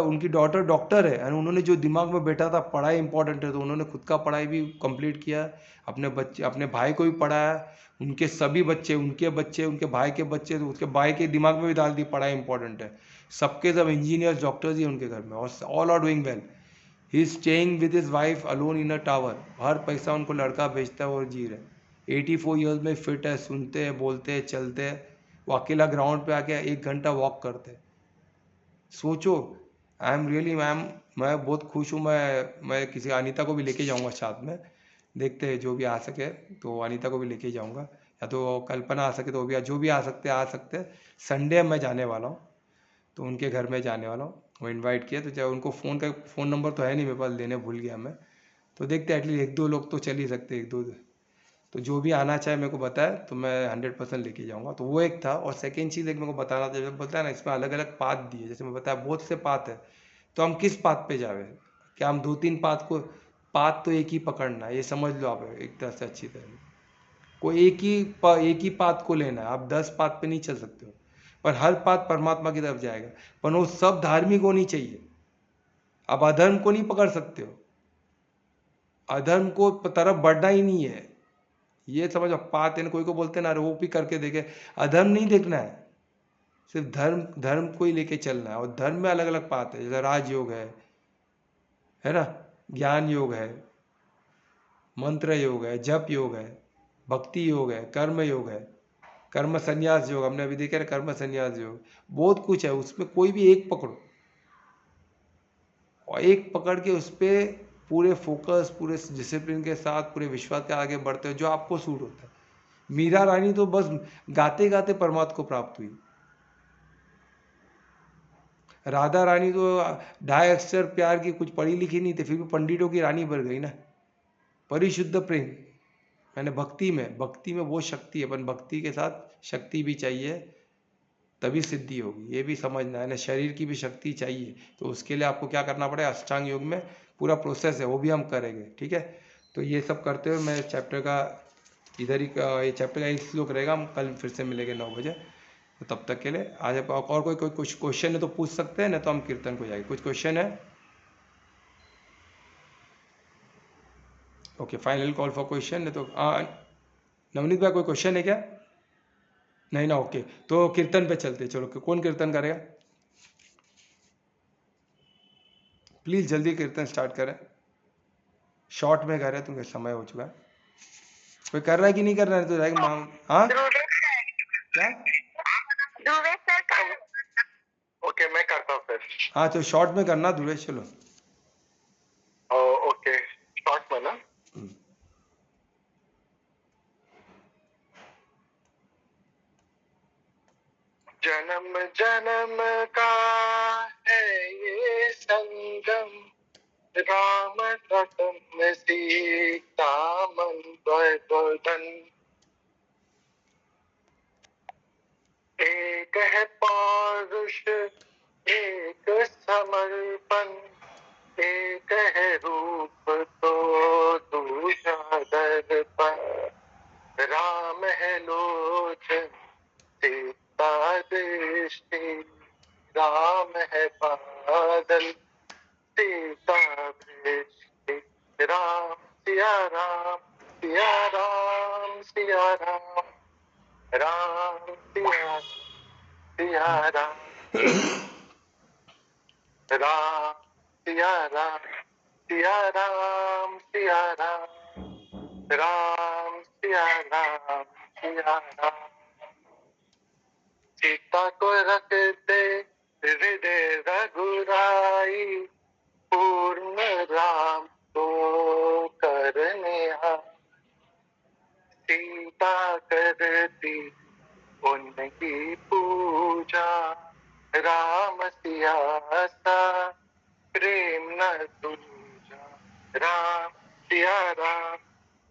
उनकी डॉटर डॉक्टर है, यानी उन्होंने जो दिमाग में बैठा था पढ़ाई इंपॉर्टेंट है, तो उन्होंने खुद का पढ़ाई भी कंप्लीट किया, अपने बच्चे अपने भाई को भी पढ़ाया, उनके सभी बच्चे, उनके भाई के बच्चे, तो उसके भाई के दिमाग में भी डाल दी पढ़ाई इंपॉर्टेंट है। सबके सब इंजीनियर्स डॉक्टर्स ही उनके घर में, और all are doing well. He is staying with his wife alone in a tower. हर पैसा उनको लड़का भेजता है और जी रहे। 84 ईयर्स में फिट है, सुनते हैं, बोलते हैं, चलते हैं। वो अकेला ग्राउंड पे आके 1 घंटा वॉक करते हैं। सोचो, आई एम रियली मैम, मैं बहुत खुश हूँ। मैं किसी अनीता को भी लेके जाऊँगा साथ में, देखते हैं जो भी आ सके, तो अनीता को भी लेके जाऊँगा, या तो कल्पना आ सके तो वो भी, जो भी आ सकते हैं। संडे मैं जाने वाला हूँ, तो उनके घर में जाने वाला हूँ। वो इनवाइट किया, तो चाहे उनको फ़ोन नंबर तो है नहीं मेरे पास, लेने भूल गया मैं। तो देखते हैं, एटलीस्ट 1-2 लोग तो चल ही सकते हैं, 1-2। तो जो भी आना चाहे मेरे को बताए, तो मैं 100% लेके जाऊँगा। तो वो एक था। और सेकेंड चीज़ एक मेरे को बताना था, जब बताया ना इसमें अलग अलग पाथ दिए, जैसे मैं बताया बहुत से पाथ है, तो हम किस पाथ पे जावे? क्या हम 2-3 पाथ तो एक ही पकड़ना है, ये समझ लो आप एक तरह से अच्छी तरह। कोई एक ही पाथ को लेना है, आप 10 पाथ पे नहीं चल सकते हो, पर हर पाथ परमात्मा की तरफ जाएगा। पर वो सब धार्मिक होनी चाहिए। आप अधर्म को नहीं पकड़ सकते हो, अधर्म को तरफ बढ़ना ही नहीं है, ये समझो। पात है, कोई को बोलते ना, वो भी करके देखे, अधर्म नहीं देखना है, सिर्फ धर्म को ही लेके चलना है। और धर्म में अलग अलग पात है, जैसे राजयोग है ना, ज्ञान योग है, मंत्र योग है, जप योग है, भक्ति योग है, कर्म योग है, कर्म संन्यास योग, हमने अभी देखा ना, कर्म संन्यास योग, बहुत कुछ है। उसमें कोई भी एक पकड़ो, और एक पकड़ के उस पर पूरे फोकस, पूरे डिसिप्लिन के साथ, पूरे विश्वास के आगे बढ़ते हो, जो आपको सूट होता है। मीरा रानी तो बस गाते गाते परमात्मा को प्राप्त हुई। राधा रानी तो 2.5 अक्षर प्यार की कुछ पढ़ी लिखी नहीं थी, फिर भी पंडितों की रानी बन गई ना। परिशुद्ध प्रेम, मैंने भक्ति में वो शक्ति है, अपन भक्ति के साथ शक्ति भी चाहिए, तभी सिद्धि होगी, ये भी समझना है ना। शरीर की भी शक्ति चाहिए, तो उसके लिए आपको क्या करना पड़ेगा, अष्टांग योग में पूरा प्रोसेस है, वो भी हम करेंगे, ठीक है। तो ये सब करते हुए मैं चैप्टर का इधर ही ये चैप्टर का 1 श्लोक रहेगा। हम कल फिर से मिलेंगे 9 बजे। तो तब तक के लिए आज आप और कोई कुछ क्वेश्चन है तो पूछ सकते हैं, ना तो हम कीर्तन को जाएंगे। कुछ क्वेश्चन है? Okay, final call for question है तो नवनीत भाई कोई क्वेश्चन है क्या? नहीं ना, ओके। तो कीर्तन पे चलते, चलो कौन कीर्तन करेगा? प्लीज जल्दी कीर्तन स्टार्ट करें, शॉर्ट में करें, क्योंकि समय हो चुका है। कोई कर रहा है कि नहीं कर रहा है? तो जाएगा मांग। हाँ क्या? ध्रुवेश सर, ओके मैं करता हूँ फिर। हाँ, तो शॉर्ट में करना ध्रुवेश, चलो। ओके, शॉर्ट में ना। जन्म जन्म का है ये संगम, राम रतन सीता मन बदन, एक है पौरुष एक समर्पण, एक है रूप तो दूजा दर्पण, राम है लोचन सीता दृष्टि, राम है बादल सीता दृष्टि, राम सिया राम सिया राम सिया राम, राम सिया सिया राम, राम सिया राम सिया राम सिया राम, राम सिया राम सिया राम। सीता को रखते हृदय रघुराई, पूर्ण राम को करने सीता करती उनकी पूजा राम सिया सा प्रेम न दूजा राम सिया राम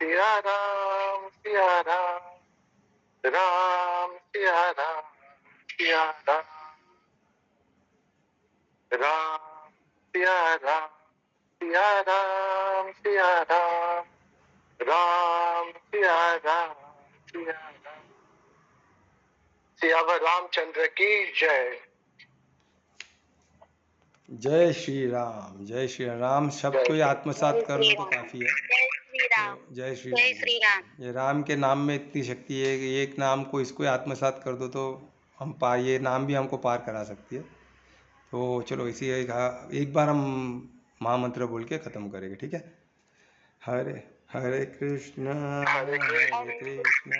सिया राम सिया राम राम सिया राम सिया राम राम सिया राम सिया राम सिया राम राम सिया राम सिया राम। सियावर रामचंद्र की जय। जय श्री राम, जय श्री राम शब्द को ही आत्मसात कर लो तो काफी है। जय श्री राम। तो जय श्री जय राम। श्री राम। ये राम के नाम में इतनी शक्ति है कि एक नाम को इसको ही आत्मसात कर दो तो हम पार, ये नाम भी हमको पार करा सकती है। तो चलो इसी एक बार हम महामंत्र बोल के ख़त्म करेंगे, ठीक है। हरे हरे कृष्णा हरे कृष्ण हरे कृष्णा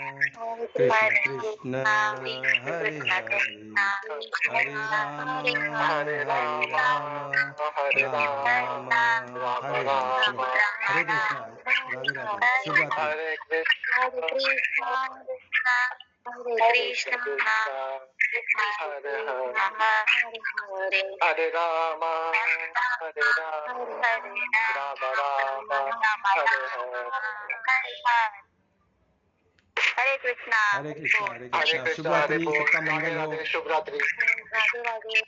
कृष्ण कृष्ण हरे हरे हरे राम हरे राम हरे राम राम राम राम हरे हरे। राम चलो हरे कृष्णा, राधे राधे, शुभ रात्रि। हरे कृष्ण हरे कृष्णा हरे कृष्णा हरे हरे हरे हरे राम हरे राम राम राम हरे हरे। हरे कृष्णा हरे कृष्णा हरे हरे कृष्णा, शुभ कृष्ण हरे रात्रि, बोल सबका राधे मंगल हो। राधे शुभ रात्रि। राधे राधे।